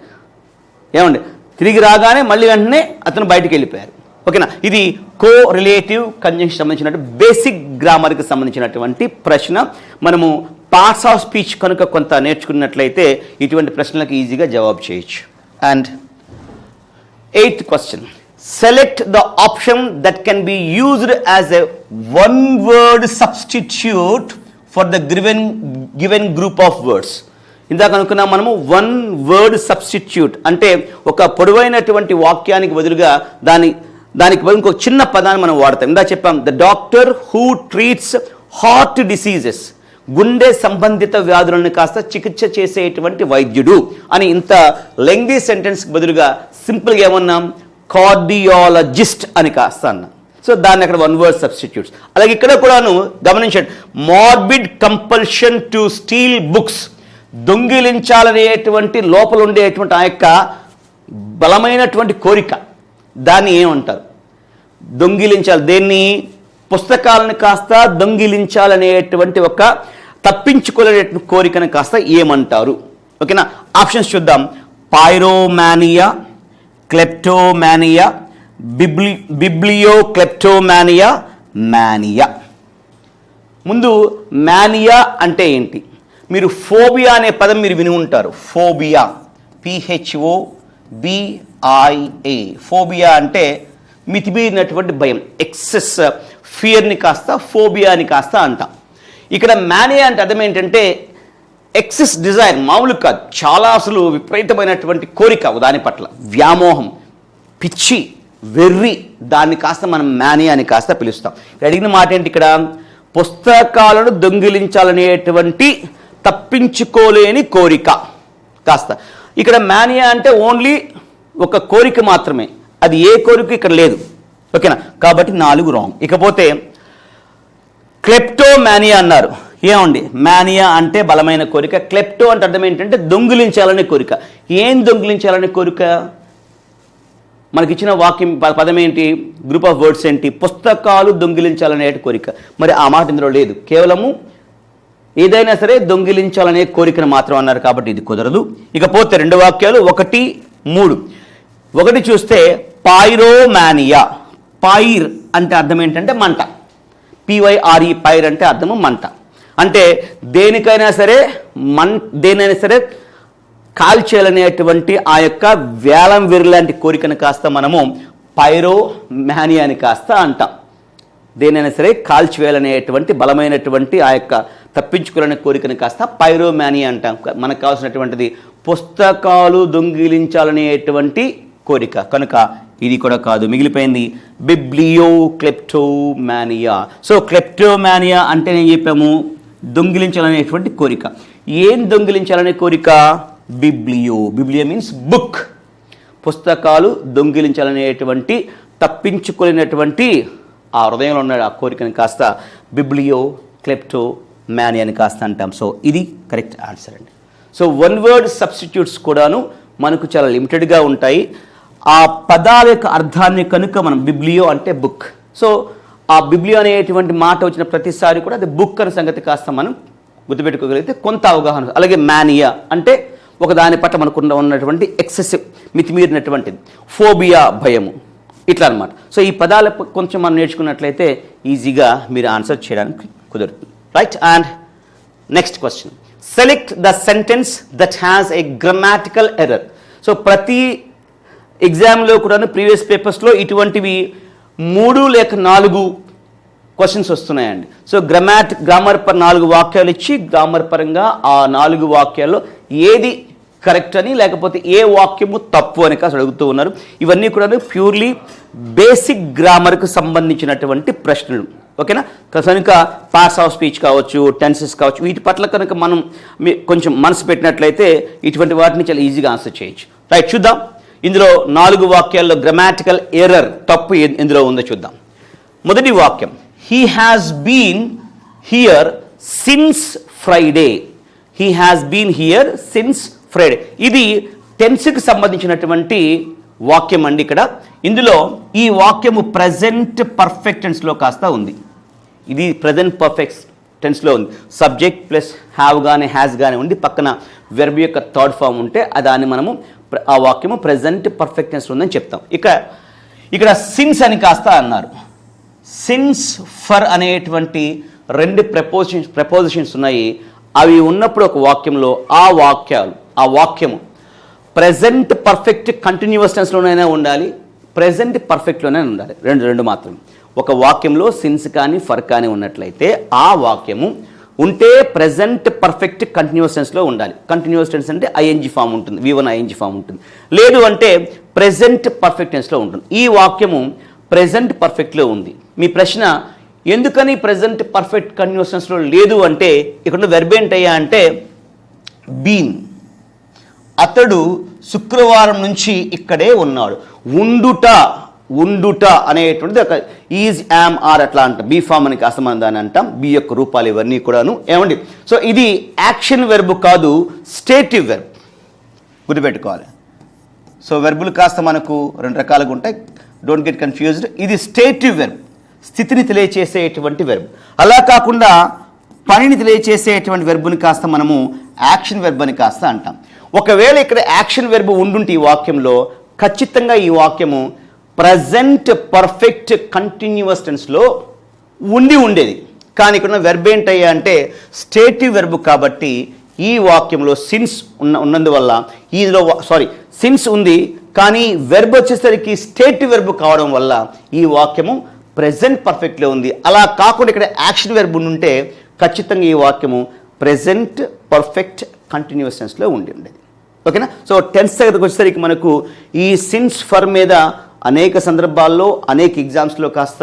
ఏమండి, తిరిగి రాగానే మళ్ళీ వెంటనే అతను బయటికి వెళ్ళిపోయారు. ఓకేనా. ఇది కో రిలేటివ్ కంజంక్షన్ సంబంధించినట్టు బేసిక్ గ్రామర్కి సంబంధించినటువంటి ప్రశ్న. మనము పార్ట్స్ ఆఫ్ స్పీచ్ కనుక కొంత నేర్చుకున్నట్లయితే ఇటువంటి ప్రశ్నలకు ఈజీగా జవాబు చేయొచ్చు. And 8th question, select the option that can be used as a one-word substitute for the given group of words. ఇందాక అనుకున్నాం మనము వన్ వర్డ్ సబ్స్టిట్యూట్ అంటే ఒక పొడవైనటువంటి వాక్యానికి బదులుగా దానికి బదులు ఇంకొక చిన్న పదాన్ని మనం వాడతాం. ఇందాక చెప్పాం, the doctor who treats heart diseases, గుండె సంబంధిత వ్యాధులను కాస్త చికిత్స చేసేటువంటి వైద్యుడు అని. ఇంత లెంగ్దీ సెంటెన్స్కి బదులుగా సింపుల్గా ఏమన్నాం, కార్డియాలజిస్ట్ అని కాస్త అన్నాం. సో దాన్ని అక్కడ వన్ వర్డ్ సబ్స్టిట్యూట్స్. అలాగే ఇక్కడ కూడాను గమనించండి, morbid compulsion to steal books, దొంగిలించాలనేటువంటి లోపల ఉండేటువంటి ఆ యొక్క బలమైనటువంటి కోరిక, దాన్ని ఏమంటారు? దొంగిలించాలి. దేన్ని? పుస్తకాలను కాస్త దొంగిలించాలనేటువంటి ఒక తప్పించుకోలేటువంటి కోరికను కాస్త ఏమంటారు? ఓకేనా. ఆప్షన్స్ చూద్దాం. Pyromania, kleptomania, bibliokleptomania, mania. ముందు మానియా అంటే ఏంటి? మీరు ఫోబియా అనే పదం మీరు విని ఉంటారు. Phobia, PHOBIA. ఫోబియా అంటే మితిమీరినటువంటి భయం, ఎక్సెస్ ఫియర్ని కాస్త ఫోబియా అని కాస్త అంటాం. ఇక్కడ మానియా అంటే అర్థం ఏంటంటే ఎక్సెస్ డిజైర్, మామూలు కాదు, చాలా అసలు విపరీతమైనటువంటి కోరిక, దాని పట్ల వ్యామోహం, పిచ్చి, వెర్రి, దాన్ని కాస్త మనం మానియా అని కాస్త పిలుస్తాం. అడిగిన మాట ఏంటి ఇక్కడ? పుస్తకాలను దొంగిలించాలనేటువంటి తప్పించుకోలేని కోరిక కాస్త. ఇక్కడ మానియా అంటే ఓన్లీ ఒక కోరిక మాత్రమే, అది ఏ కోరిక ఇక్కడ లేదు. ఓకేనా. కాబట్టి 4 రాంగ్. ఇకపోతే క్లెప్టోమానియా అన్నారు. ఏమండి, మానియా అంటే బలమైన కోరిక, క్లెప్టో అంటే అర్థం ఏంటంటే దొంగిలించాలనే కోరిక. ఏం దొంగిలించాలనే కోరిక? మనకిచ్చిన వాక్యం పదం ఏంటి, గ్రూప్ ఆఫ్ వర్డ్స్ ఏంటి, పుస్తకాలు దొంగిలించాలనే కోరిక. మరి ఆ మాట ఇందులో లేదు, కేవలము ఏదైనా సరే దొంగిలించాలనే కోరికను మాత్రం అన్నారు కాబట్టి ఇది కుదరదు. ఇకపోతే 2 వాక్యాలు 1, 3. 1 చూస్తే పైరోమానియా. పైర్ అంటే అర్థం ఏంటంటే మంట. PYRE పైర్ అంటే అర్థము మంట. అంటే దేనికైనా సరే దేనైనా సరే కాల్చేయాలనేటువంటి ఆ యొక్క వేలం వెర్లాంటి కోరికను కాస్త మనము పైరోమానియా అని కాస్త అంటాం. దేనైనా సరే కాల్చివేయాలనేటువంటి బలమైనటువంటి ఆ యొక్క తప్పించుకోవాలనే కోరికను కాస్త పైరోమానియా అంటాం. మనకు కావాల్సినటువంటిది పుస్తకాలు దొంగిలించాలనేటువంటి కోరిక, కనుక ఇది కూడా కాదు. మిగిలిపోయింది బిబ్లియో క్లెప్టోమానియా. సో క్లెప్టోమానియా అంటే నేను చెప్పాము దొంగిలించాలనేటువంటి కోరిక. ఏం దొంగిలించాలనే కోరిక? బిబ్లియో. బిబ్లియో మీన్స్ బుక్. పుస్తకాలు దొంగిలించాలనేటువంటి తప్పించుకోలేనటువంటి ఆ హృదయంలో ఉన్న ఆ కోరికను కాస్త బిబ్లియో క్లెప్టోమానియా అని కాస్త అంటాం. సో ఇది కరెక్ట్ ఆన్సర్ అండి. సో 1 వర్డ్ సబ్స్టిట్యూట్స్ కూడాను మనకు చాలా లిమిటెడ్గా ఉంటాయి. ఆ పదాల యొక్క అర్థాన్ని కనుక మనం బిబ్లియో అంటే బుక్. సో ఆ బిబ్లియో అనేటువంటి మాట వచ్చిన ప్రతిసారి కూడా అది బుక్ అనే సంగతి కాస్త మనం గుర్తుపెట్టుకోగలిగితే కొంత అవగాహన. అలాగే మానియా అంటే ఒక దాని పట్ల మనకు ఉన్నటువంటి ఎక్సెసివ్, మితిమీరినటువంటిది. ఫోబియా భయము, ఇట్లా అనమాట. సో ఈ పదాల కొంచెం మనం నేర్చుకున్నట్లయితే ఈజీగా మీరు ఆన్సర్ చేయడానికి కుదురుతుంది. Right. And next question, select the sentence that has a grammatical error. So ప్రతి ఎగ్జామ్లో కూడా ప్రీవియస్ పేపర్స్లో ఇటువంటివి 3 లేక 4 క్వశ్చన్స్ వస్తున్నాయండి. సో గ్రామర్ పర్ 4 వాక్యాలు ఇచ్చి గ్రామర్ పరంగా ఆ 4 వాక్యాల్లో ఏది కరెక్ట్ అని లేకపోతే ఏ వాక్యము తప్పు అని కాస్త అడుగుతూ ఉన్నారు. ఇవన్నీ కూడా ప్యూర్లీ బేసిక్ గ్రామర్కు సంబంధించినటువంటి ప్రశ్నలు. ఓకేనా? కనుక పార్ట్స్ ఆఫ్ స్పీచ్ కావచ్చు, టెన్సెస్ కావచ్చు, వీటి పట్ల కనుక మనం కొంచెం మనసు పెట్టినట్లయితే ఇటువంటి వాటిని చాలా ఈజీగా ఆన్సర్ చేయొచ్చు. రైట్, చూద్దాం. ఇందులో 4 వాక్యాల్లో గ్రామాటికల్ ఎర్రర్ తప్పు ఎందులో ఉందో చూద్దాం. మొదటి వాక్యం, he has been here since Friday. He has been here since Friday. ఇది టెన్స్కి సంబంధించినటువంటి వాక్యం అండి. ఇక్కడ ఇందులో ఈ వాక్యము ప్రజెంట్ పర్ఫెక్ట్ టెన్స్లో కాస్త ఉంది. ఇది ప్రజెంట్ పర్ఫెక్ట్ టెన్స్లో ఉంది. సబ్జెక్ట్ ప్లస్ హ్యావ్ కానీ హ్యాస్ కానీ ఉండి పక్కన వెర్బ్ యొక్క థర్డ్ ఫామ్ ఉంటే దాన్ని మనము ఆ వాక్యము ప్రజెంట్ పర్ఫెక్ట్ టెన్స్ ఉందని చెప్తాం. ఇక్కడ సిన్స్ అని కాస్త అన్నారు. సిన్స్ ఫర్ అనేటువంటి 2 ప్రపోజిషన్స్ ఉన్నాయి. అవి ఉన్నప్పుడు ఒక వాక్యంలో ఆ వాక్యము ప్రజెంట్ పర్ఫెక్ట్ కంటిన్యూస్ టెన్స్లోనైనా ఉండాలి, ప్రజెంట్ పర్ఫెక్ట్లోనే ఉండాలి. రెండు మాత్రం. ఒక వాక్యంలో సిన్స్ కానీ ఫర్ కానీ ఉన్నట్లయితే ఆ వాక్యము ఉంటే ప్రజెంట్ పర్ఫెక్ట్ కంటిన్యూస్ టెన్స్లో ఉండాలి. కంటిన్యూస్ టెన్స్ అంటే ఐఎన్జీ ఫామ్ ఉంటుంది, V1 ఐఎన్జీ ఫామ్ ఉంటుంది. లేదు అంటే ప్రెజెంట్ పర్ఫెక్ట్ టెన్స్లో ఉంటుంది. ఈ వాక్యము ప్రెజెంట్ పర్ఫెక్ట్లో ఉంది. మీ ప్రశ్న, ఎందుకని ప్రెజెంట్ పర్ఫెక్ట్ కంటిన్యూస్ టెన్స్లో లేదు అంటే ఇక్కడ వెర్బ్ ఏంటయ్యా అంటే బీన్. అతడు శుక్రవారం నుంచి ఇక్కడే ఉన్నాడు. ఉండుట అనేటువంటిది ఒక ఈజ్, యామ్, ఆర్ అట్లా అంటాం. బీ ఫామ్ అని కాస్త మనం దాన్ని అంటాం. బీ యొక్క రూపాలు ఇవన్నీ కూడాను ఏమండి. సో ఇది యాక్షన్ వెర్బ్ కాదు, స్టేటివ్ వెర్బ్. గుర్తుపెట్టుకోవాలి. సో వెర్బులు కాస్త మనకు 2 రకాలుగా ఉంటాయి, డోంట్ గెట్ కన్ఫ్యూజ్డ్. ఇది స్టేటివ్ వెర్బ్, స్థితిని తెలియచేసేటువంటి వెర్బ్. అలా కాకుండా పనిని తెలియచేసేటువంటి వెర్బుని కాస్త మనము యాక్షన్ వెర్బ్ అని కాస్త అంటాం. ఒకవేళ ఇక్కడ యాక్షన్ వెర్బ్ ఉండుంటే ఈ వాక్యంలో ఖచ్చితంగా ఈ వాక్యము ప్రజెంట్ పర్ఫెక్ట్ కంటిన్యూస్ టెన్స్లో ఉండేది. కానీ ఇక్కడ వెర్బ్ ఏంటయ్యా అంటే స్టేటివ్ వెర్బ్. కాబట్టి ఈ వాక్యంలో సిన్స్ ఉన్నందువల్ల సిన్స్ ఉంది, కానీ వెర్బ్ వచ్చేసరికి స్టేటివ్ వెర్బ్ కావడం వల్ల ఈ వాక్యము ప్రెజెంట్ పర్ఫెక్ట్లో ఉంది. అలా కాకుండా ఇక్కడ యాక్షన్ వెర్బ్ ఉంటే ఖచ్చితంగా ఈ వాక్యము ప్రెజెంట్ పర్ఫెక్ట్ కంటిన్యూస్ టెన్స్లో ఉండేది. ఓకేనా? సో టెన్స్ దగ్గరకు వచ్చేసరికి మనకు ఈ సిన్స్ ఫర్ మీద అనేక సందర్భాల్లో అనేక ఎగ్జామ్స్లో కాస్త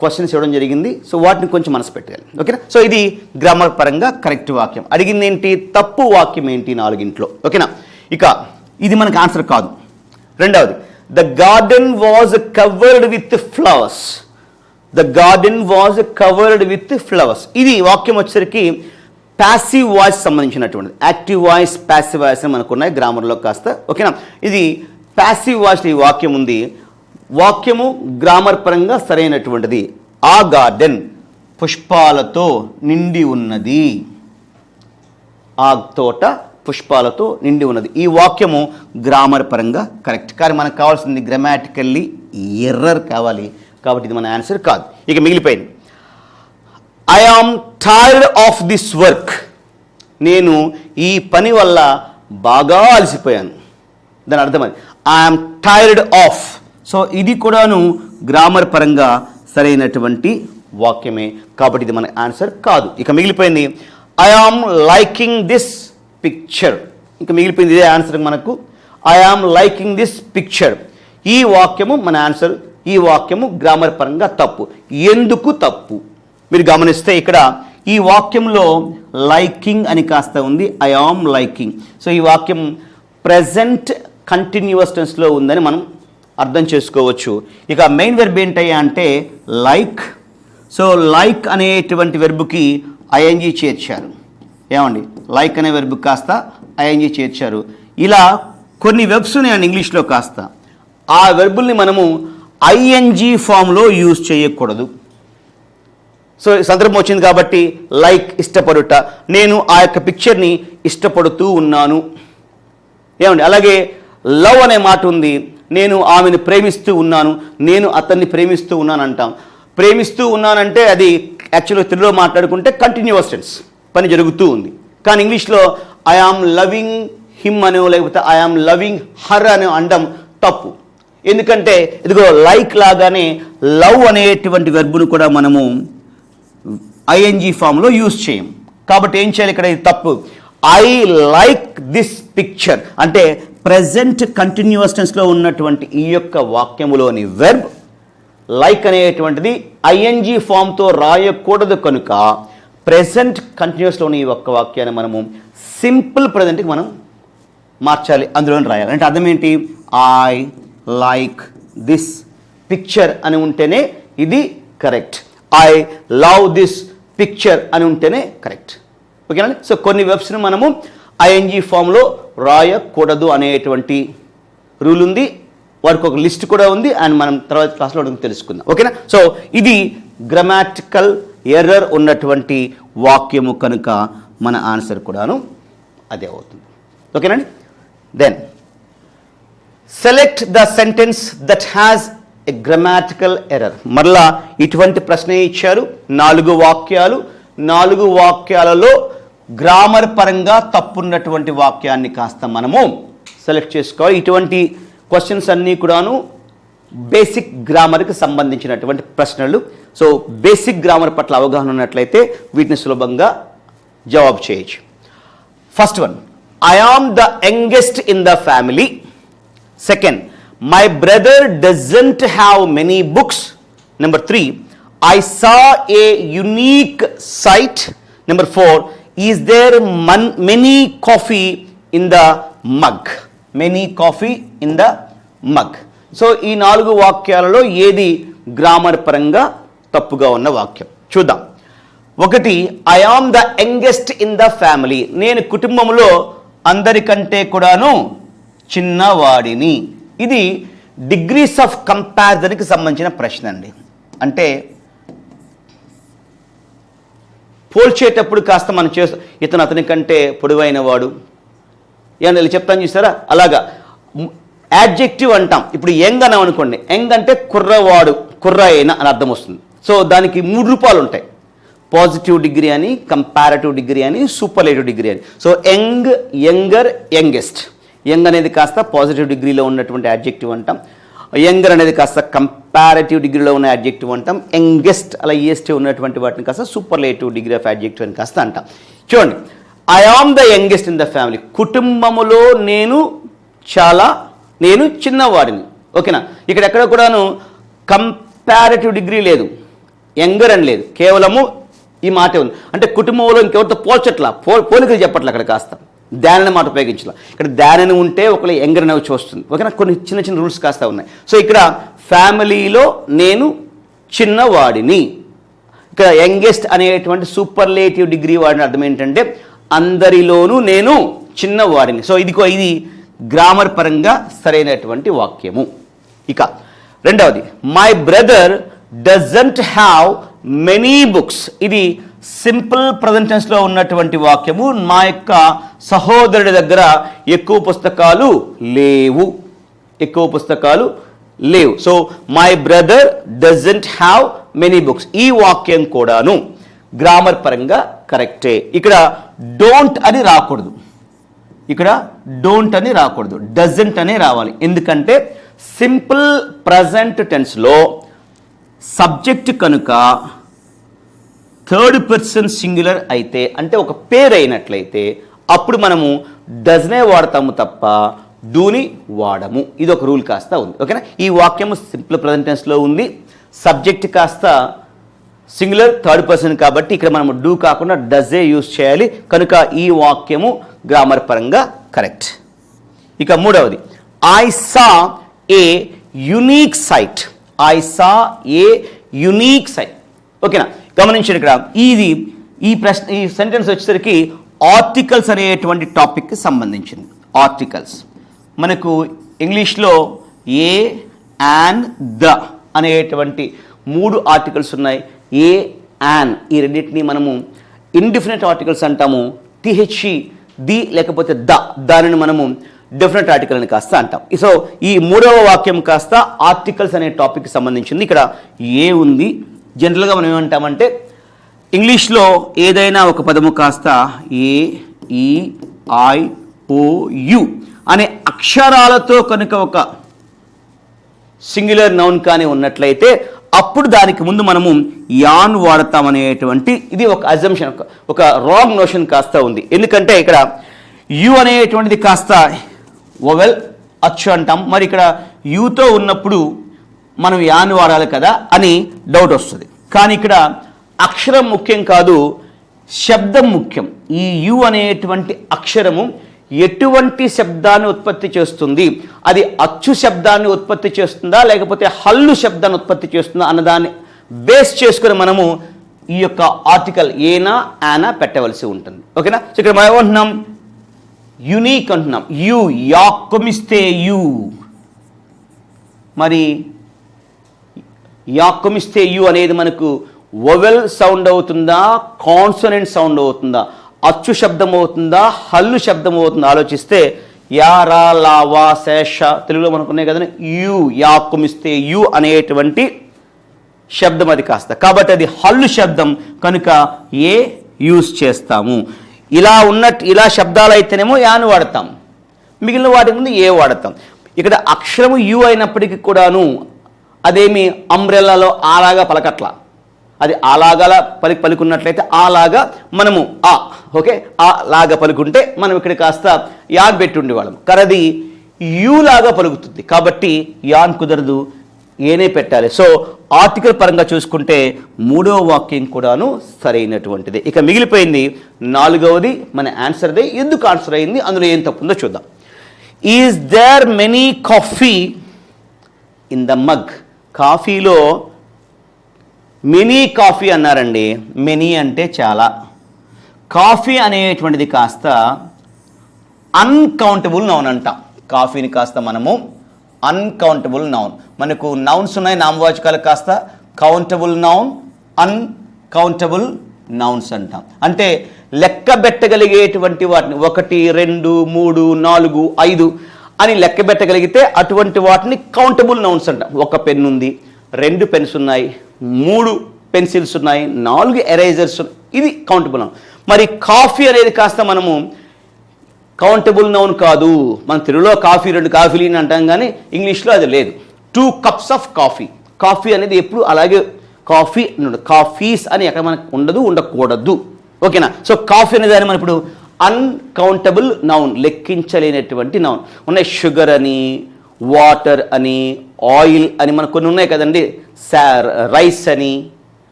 క్వశ్చన్స్ ఇవ్వడం జరిగింది. సో వాటిని కొంచెం మనసు పెట్టాలి. ఓకేనా? సో ఇది గ్రామర్ పరంగా కరెక్ట్ వాక్యం. అడిగింది ఏంటి? తప్పు వాక్యం ఏంటి 4 ఓకేనా? ఇక ఇది మనకు ఆన్సర్ కాదు. రెండవది, the garden was covered with flowers. The garden was covered with flowers. ఇది వాక్యం వచ్చేసరికి ప్యాసివ్ వాయిస్ సంబంధించినటువంటిది. యాక్టివ్ వాయిస్, ప్యాసివ్ వాయిస్ అని మనకు ఉన్నాయి గ్రామర్లో కాస్త. ఓకేనా? ఇది ప్యాసివ్ వాయిస్లో ఈ వాక్యం ఉంది. వాక్యము గ్రామర్ పరంగా సరైనటువంటిది. ఆ గార్డెన్ పుష్పాలతో నిండి ఉన్నది. ఆ తోట పుష్పాలతో నిండి ఉన్నది. ఈ వాక్యము గ్రామర్ పరంగా కరెక్ట్. కానీ మనకు కావాల్సింది గ్రామాటికల్లీ ఎర్రర్ కావాలి. కాబట్టి ఇది మన ఆన్సర్ కాదు. ఇక మిగిలిపోయింది. I am tired of this work. నేను ఈ పని వల్ల బాగా అలసిపోయాను. దాని అర్థం అది. I'm tired of. సో ఇది కూడాను గ్రామర్ పరంగా సరైనటువంటి వాక్యమే. కాబట్టి ఇది మన ఆన్సర్ కాదు. ఇక మిగిలిపోయింది I am liking this picture. ఇంకా మిగిలిపోయింది ఇదే ఆన్సర్ మనకు. I am liking this picture. ఈ వాక్యము మన ఆన్సర్. ఈ వాక్యము గ్రామర్ పరంగా తప్పు. ఎందుకు తప్పు? మీరు గమనిస్తే ఇక్కడ ఈ వాక్యంలో లైకింగ్ అని కాస్త ఉంది. I am liking. సో ఈ వాక్యం ప్రెజెంట్ కంటిన్యూస్ టెన్స్లో ఉందని మనం అర్థం చేసుకోవచ్చు. ఇక మెయిన్ వెర్బ్ ఏంటయ్యా అంటే లైక్. సో లైక్ అనేటువంటి వెర్బ్కి ఐఎన్జీ చేర్చారు. ఏమండి, లైక్ అనే వెర్బ్ కాస్త ఐఎన్జీ చేర్చారు. ఇలా కొన్ని వెర్బ్స్ ఉన్నాయండి ఇంగ్లీష్లో కాస్త. ఆ వెర్బుల్ని మనము ఐఎన్జీ ఫామ్లో యూజ్ చేయకూడదు. సో సందర్భం వచ్చింది కాబట్టి లైక్ ఇష్టపడుట. నేను ఆ యొక్క పిక్చర్ని ఇష్టపడుతూ ఉన్నాను. ఏమండి, అలాగే లవ్ అనే మాట ఉంది. నేను ఆమెను ప్రేమిస్తూ ఉన్నాను, నేను అతన్ని ప్రేమిస్తూ ఉన్నాను అంటాం. ప్రేమిస్తూ ఉన్నానంటే అది యాక్చువల్గా తెలుగులో మాట్లాడుకుంటే కంటిన్యూస్ టెన్స్, పని జరుగుతూ ఉంది. కానీ ఇంగ్లీష్లో ఐ ఆమ్ లవింగ్ హిమ్ అనో లేకపోతే ఐ ఆమ్ లవింగ్ హర్ అని అనడం తప్పు. ఎందుకంటే ఇదిగో లైక్ లాగానే లవ్ అనేటువంటి వెర్బును కూడా మనము ఐఎన్జీ ఫామ్లో యూజ్ చేయం. కాబట్టి ఏం చేయాలి ఇక్కడ? ఇది తప్పు. ఐ లైక్ దిస్ పిక్చర్ అంటే ప్రెజెంట్ కంటిన్యూస్ టెన్స్లో ఉన్నటువంటి ఈ యొక్క వాక్యములోని వెర్బ్ లైక్ అనేటువంటిది ఐఎన్జీ ఫామ్తో రాయకూడదు. కనుక ప్రెజెంట్ కంటిన్యూస్లోని ఈ ఒక్క వాక్యాన్ని మనము సింపుల్ ప్రెజెంట్కి మనం మార్చాలి, అందులోనే రాయాలి. అంటే అర్థం ఏంటి? ఐ లైక్ దిస్ పిక్చర్ అని ఉంటేనే ఇది correct. I love this picture అని ఉంటేనే కరెక్ట్. ఓకేనండి. సో కొన్ని వెర్బ్స్ని మనము ఐఎన్జీ ఫామ్లో రాయకూడదు అనేటువంటి రూల్ ఉంది. వారికి ఒక లిస్ట్ కూడా ఉంది. అండ్ మనం తర్వాత క్లాస్లో తెలుసుకుందాం. ఓకేనా? సో ఇది గ్రామాటికల్ ఎర్రర్ ఉన్నటువంటి వాక్యము కనుక మన ఆన్సర్ కూడాను అదే అవుతుంది. ఓకేనండి. Then select the sentence that has a grammatical error. మరలా ఇటువంటి ప్రశ్న ఇచ్చారు. 4 వాక్యాలు. 4 వాక్యాలలో గ్రామర్ పరంగా తప్పున్నటువంటి వాక్యాన్ని కాస్త మనము సెలెక్ట్ చేసుకోవాలి. ఇటువంటి క్వశ్చన్స్ అన్నీ కూడాను బేసిక్ గ్రామర్కి సంబంధించినటువంటి ప్రశ్నలు. సో బేసిక్ గ్రామర్ పట్ల అవగాహన ఉన్నట్లయితే వీటిని సులభంగా జవాబు చేయొచ్చు. First one, I am the youngest in the family. Second, my brother doesn't have many books. Number 3, I saw a unique sight. Number 4, is there many coffee in the mug. Many coffee in the mug. So ఈ 4 వాక్యాలలో ఏది grammar పరంగా తప్పుగా ఉన్న వాక్యం చూద్దాం. 1, I am the youngest in the family. నేను కుటుంబంలో అందరికంటే కూడాను చిన్నవాడిని. ఇది డిగ్రీస్ ఆఫ్ కంపారిజన్కి సంబంధించిన ప్రశ్న అండి. అంటే పోల్చేటప్పుడు కాస్త మనం ఇతను అతని కంటే పొడవైన వాడు ఏమన్నా చెప్తాను చూసారా, అలాగా యాడ్జెక్టివ్ అంటాం. ఇప్పుడు యంగ్ అన్నాం అనుకోండి, యంగ్ అంటే కుర్రవాడు, కుర్ర అయిన అని అర్థం వస్తుంది. సో దానికి 3 రూపాలు ఉంటాయి. పాజిటివ్ డిగ్రీ అని, కంపారిటివ్ డిగ్రీ అని, సూపర్లేటివ్ డిగ్రీ అని. So young, younger, youngest. Young అనేది కాస్త పాజిటివ్ డిగ్రీలో ఉన్నటువంటి యాడ్జెక్టివ్ అంటాం. యంగర్ అనేది కాస్త కంపారిటివ్ డిగ్రీలో ఉన్న యాడ్జెక్టివ్ అంటాం. యంగెస్ట్ అలా ఈఎస్టీ ఉన్నటువంటి వాటిని కాస్త సూపర్లేటివ్ డిగ్రీ ఆఫ్ యాడ్జెక్టివ్ అని కాస్త అంటాం. చూడండి, I am the youngest in the family. కుటుంబములో నేను చిన్నవాడిని. ఓకేనా? ఇక్కడ ఎక్కడ కూడాను కంపారిటివ్ డిగ్రీ లేదు, యంగర్ అని లేదు, కేవలము ఈ మాట ఉంది. అంటే కుటుంబంలో ఇంకెవరితో పోల్చట్లా, పోలికలు చెప్పట్లా. అక్కడ కాస్త దాని మాట ఉపయోగించాల. ఇక్కడ దాని ఉంటే ఒకళ్ళు యంగర్ అని వచ్చి వస్తుంది. ఓకేనా? కొన్ని చిన్న చిన్న రూల్స్ కాస్త ఉన్నాయి. సో ఇక్కడ ఫ్యామిలీలో నేను చిన్నవాడిని. ఇక్కడ యంగెస్ట్ అనేటువంటి సూపర్లేటివ్ డిగ్రీ వాడిని అర్థం ఏంటంటే అందరిలోనూ నేను చిన్నవాడిని. సో ఇది గ్రామర్ పరంగా సరైనటువంటి వాక్యము. ఇక రెండవది, my brother doesn't have many books. ఇది సింపుల్ ప్రజెంట్ టెన్స్లో ఉన్నటువంటి వాక్యము. మా యొక్క సహోదరుడి దగ్గర ఎక్కువ పుస్తకాలు లేవు. So my brother doesn't have many books. ఈ వాక్యం కూడాను గ్రామర్ పరంగా కరెక్టే. ఇక్కడ డోంట్ అని రాకూడదు, డజంట్ అనే రావాలి. ఎందుకంటే సింపుల్ ప్రజెంట్ టెన్స్లో సబ్జెక్ట్ కనుక థర్డ్ పర్సన్ సింగులర్ అయితే, అంటే ఒక పేరు అయినట్లయితే అప్పుడు మనము డజ్నే వాడతాము తప్ప డూని వాడము. ఇది ఒక రూల్ కాస్త ఉంది. ఓకేనా? ఈ వాక్యము సింపుల్ ప్రజెంట్ టెన్స్లో ఉంది. సబ్జెక్ట్ కాస్త సింగులర్ థర్డ్ పర్సన్ కాబట్టి ఇక్కడ మనము డూ కాకుండా డజే యూజ్ చేయాలి. కనుక ఈ వాక్యము గ్రామర్ పరంగా కరెక్ట్. ఇక మూడవది, I saw a unique sight. ఓకేనా? గమనించండి, ఇక్కడ ఈ సెంటెన్స్ వచ్చేసరికి ఆర్టికల్స్ అనేటువంటి టాపిక్కి సంబంధించింది. ఆర్టికల్స్ మనకు ఇంగ్లీష్లో ఏ, యాన్, ద అనేటువంటి 3 ఆర్టికల్స్ ఉన్నాయి. ఏ, యాన్ ఈ రెండింటిని మనము ఇండిఫినిట్ ఆర్టికల్స్ అంటాము. టిహెచ్ఈ, ది లేకపోతే దానిని మనము డెఫినెట్ ఆర్టికల్ అని కాస్త అంటాం. సో ఈ మూడవ వాక్యం కాస్త ఆర్టికల్స్ అనే టాపిక్కి సంబంధించింది. ఇక్కడ ఏ ఉంది. జనరల్గా మనం ఏమంటామంటే ఇంగ్లీష్లో ఏదైనా ఒక పదము కాస్త ఏ, ఈ, ఐ, ఓ, యు అనే అక్షరాలతో కనుక ఒక సింగులర్ నౌన్ కానీ ఉన్నట్లయితే అప్పుడు దానికి ముందు మనము యాన్ వాడతామనేటువంటి ఇది ఒక అజంప్షన్, ఒక రాంగ్ నోషన్ కాస్త ఉంది. ఎందుకంటే ఇక్కడ యు అనేటువంటిది కాస్త వొవెల్ అచ్చు అంటాం. మరి ఇక్కడ యూతో ఉన్నప్పుడు మనం యాన్ వాడాలి కదా అని డౌట్ వస్తుంది. కానీ ఇక్కడ అక్షరం ముఖ్యం కాదు, శబ్దం ముఖ్యం. ఈ యు అనేటువంటి అక్షరము ఎటువంటి శబ్దాన్ని ఉత్పత్తి చేస్తుంది, అది అచ్చు శబ్దాన్ని ఉత్పత్తి చేస్తుందా లేకపోతే హల్లు శబ్దాన్ని ఉత్పత్తి చేస్తుందా అన్నదాన్ని బేస్ చేసుకుని మనము ఈ యొక్క ఆర్టికల్ ఏనా యానా పెట్టవలసి ఉంటుంది. ఓకేనా? సో ఇక్కడ మనం ఏమంటున్నాం, యునీక్ అంటున్నాం. యు యాక్కుమిస్తే యు, మరి యాక్కుమిస్తే యు అనేది మనకు వొవెల్ సౌండ్ అవుతుందా, కాన్సనెంట్ సౌండ్ అవుతుందా, అచ్చు శబ్దం అవుతుందా, హల్లు శబ్దం అవుతుందా ఆలోచిస్తే యా, రా, లా, వా, శేష తెలుగులో మనకు ఉన్నాయి కదండి. యు యాక్కుమిస్తే యు అనేటువంటి శబ్దం అది కాస్త, కాబట్టి అది హల్లు శబ్దం కనుక ఏ యూజ్ చేస్తాము. ఇలా శబ్దాలు అయితేనేమో యాను వాడతాం, మిగిలిన వాటి ముందు ఏ వాడతాం. ఇక్కడ అక్షరము యు అయినప్పటికీ కూడాను అదేమి అంబ్రెల్లాలో ఆలాగా పలకట్లా, అది అలాగా పలుకున్నట్లయితే అలాగా మనము ఓకే లాగా పలుకుంటే మనం ఇక్కడ కాస్త యాన్ పెట్టి ఉండేవాళ్ళం. కరది యూ లాగా పలుకుతుంది కాబట్టి యాన్ కుదరదు, ఏనే పెట్టాలి. సో ఆర్టికల్ పరంగా చూసుకుంటే మూడవ వాక్యం కూడాను సరైనటువంటిది. ఇక మిగిలిపోయింది నాలుగవది మన ఆన్సర్దే. ఎందుకు ఆన్సర్ అయింది, అందులో ఏం తప్పుందో చూద్దాం. Is there many coffee in the mug. కాఫీలో మెనీ కాఫీ అన్నారండి. మెనీ అంటే చాలా, కాఫీ అనేటువంటిది కాస్త అన్కౌంటబుల్ నౌన్ అంటాం. కాఫీని కాస్త మనము అన్కౌంటబుల్ నౌన్, మనకు నౌన్స్ ఉన్నాయి నామవాచకాలు కాస్త కౌంటబుల్ నౌన్, అన్కౌంటబుల్ నౌన్స్ అంటాం. అంటే లెక్క పెట్టగలిగేటువంటి వాటిని 1, 2, 3, 4, 5 అని లెక్క పెట్టగలిగితే అటువంటి వాటిని కౌంటబుల్ నౌన్స్ అంటాం. 1 పెన్ ఉంది, 2 పెన్స్ ఉన్నాయి, 3 పెన్సిల్స్ ఉన్నాయి, 4 ఎరేజర్స్, ఇది కౌంటబుల్ నౌన్. మరి కాఫీ అనేది కాస్త మనము కౌంటబుల్ నౌన్ కాదు. మన తెలుగులో కాఫీ 2 కాఫీలు అని అంటాం కానీ ఇంగ్లీష్లో అది లేదు. 2 cups ఆఫ్ కాఫీ. కాఫీ అనేది ఎప్పుడు అలాగే కాఫీ, కాఫీస్ అని ఎక్కడ మనకు ఉండకూడదు. ఓకేనా? సో కాఫీ అనేది అని మనం ఇప్పుడు అన్కౌంటబుల్ నౌన్, లెక్కించలేనటువంటి నౌన్ ఉన్నాయి. షుగర్ అని, వాటర్ అని, ఆయిల్ అని మనకు కొన్ని ఉన్నాయి కదండి, రైస్ అని.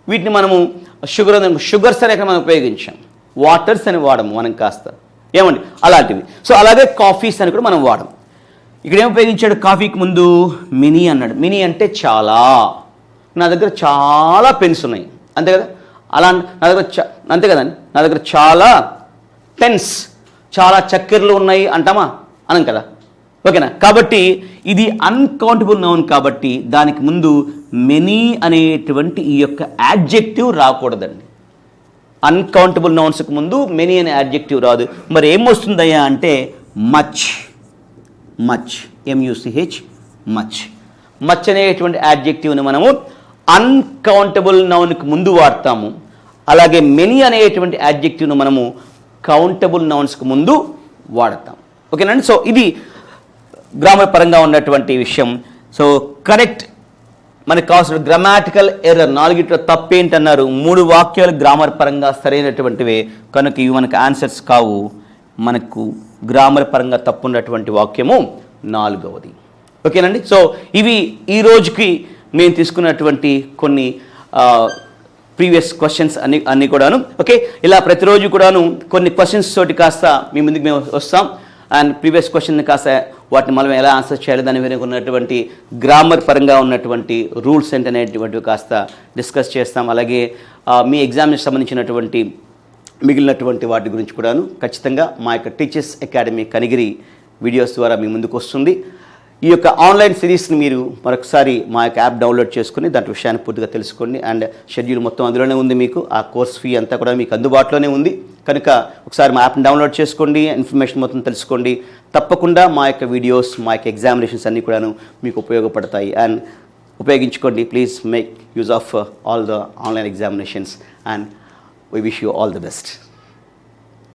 వీటిని మనము షుగర్స్ అని ఎక్కడ మనం ఉపయోగించాం, వాటర్స్ అని వాడము మనం కాస్త, ఏమండి అలాంటివి. సో అలాగే కాఫీస్ అని కూడా మనం వాడము. ఇక్కడ ఏం ఉపయోగించాడు, కాఫీకి ముందు మినీ అన్నాడు. మినీ అంటే చాలా. నా దగ్గర చాలా పెన్స్ ఉన్నాయి, అంతే కదా. అలా నా దగ్గర అంతే కదండి, నా దగ్గర చాలా పెన్స్, చాలా చక్కెరలు ఉన్నాయి అంటామా, అనం కదా. ఓకేనా. కాబట్టి ఇది అన్కౌంటబుల్ నౌన్ కాబట్టి దానికి ముందు మెనీ అనేటువంటి ఈ యొక్క యాడ్జెక్టివ్ రాకూడదండి. అన్కౌంటబుల్ నౌన్స్కి ముందు మెనీ అనే యాడ్జెక్టివ్ రాదు. మరి ఏమొస్తుందయ్యా అంటే మచ్, మచ్, ఎంయూసిహెచ్, మచ్. మచ్ అనేటువంటి యాడ్జెక్టివ్ని మనము అన్కౌంటబుల్ నౌన్కి ముందు వాడతాము. అలాగే మెనీ అనేటువంటి యాడ్జెక్టివ్ను మనము కౌంటబుల్ నౌన్స్కి ముందు వాడతాం. ఓకేనండి. సో ఇది గ్రామర్ పరంగా ఉన్నటువంటి విషయం. సో కరెక్ట్ మనకు కావాల్సిన గ్రామాటికల్ ఎర్రర్ 4 తప్పేంటన్నారు. 3 వాక్యాలు గ్రామర్ పరంగా సరైనటువంటివే కనుక ఇవి మనకు ఆన్సర్స్ కావు. మనకు గ్రామర్ పరంగా తప్పున్నటువంటి వాక్యము 4వది. ఓకేనండి. సో ఇవి ఈ రోజుకి మేము తీసుకున్నటువంటి కొన్ని ప్రీవియస్ క్వశ్చన్స్ అన్నీ కూడాను. ఓకే, ఇలా ప్రతిరోజు కూడాను కొన్ని క్వశ్చన్స్ తోటి కాస్త మీ ముందుకు మేము వస్తాం. అండ్ ప్రీవియస్ క్వశ్చన్ని కాస్త వాటిని మనం ఎలా ఆన్సర్ చేయాలి, దాని వెనుక ఉన్నటువంటి గ్రామర్ పరంగా ఉన్నటువంటి రూల్స్ ఏంటనేటువంటివి కాస్త డిస్కస్ చేస్తాం. అలాగే మీ ఎగ్జామ్కి సంబంధించినటువంటి మిగిలినటువంటి వాటి గురించి కూడాను ఖచ్చితంగా మా యొక్క టీచర్స్ అకాడమీ కనిగిరి వీడియోస్ ద్వారా మీ ముందుకు వస్తుంది. ఈ యొక్క ఆన్లైన్ సిరీస్ని మీరు మరొకసారి మా యొక్క యాప్ డౌన్లోడ్ చేసుకుని దాంట్లో విషయాన్ని పూర్తిగా తెలుసుకోండి. అండ్ షెడ్యూల్ మొత్తం అందులోనే ఉంది. మీకు ఆ కోర్స్ ఫీ అంతా కూడా మీకు అందుబాటులోనే ఉంది కనుక ఒకసారి మా యాప్ని డౌన్లోడ్ చేసుకోండి, ఇన్ఫర్మేషన్ మొత్తం తెలుసుకోండి. తప్పకుండా మా యొక్క వీడియోస్, మా యొక్క ఎగ్జామినేషన్స్ అన్నీ కూడాను మీకు ఉపయోగపడతాయి. అండ్ ఉపయోగించుకోండి. Please make use of all the online examinations and we wish you all the best.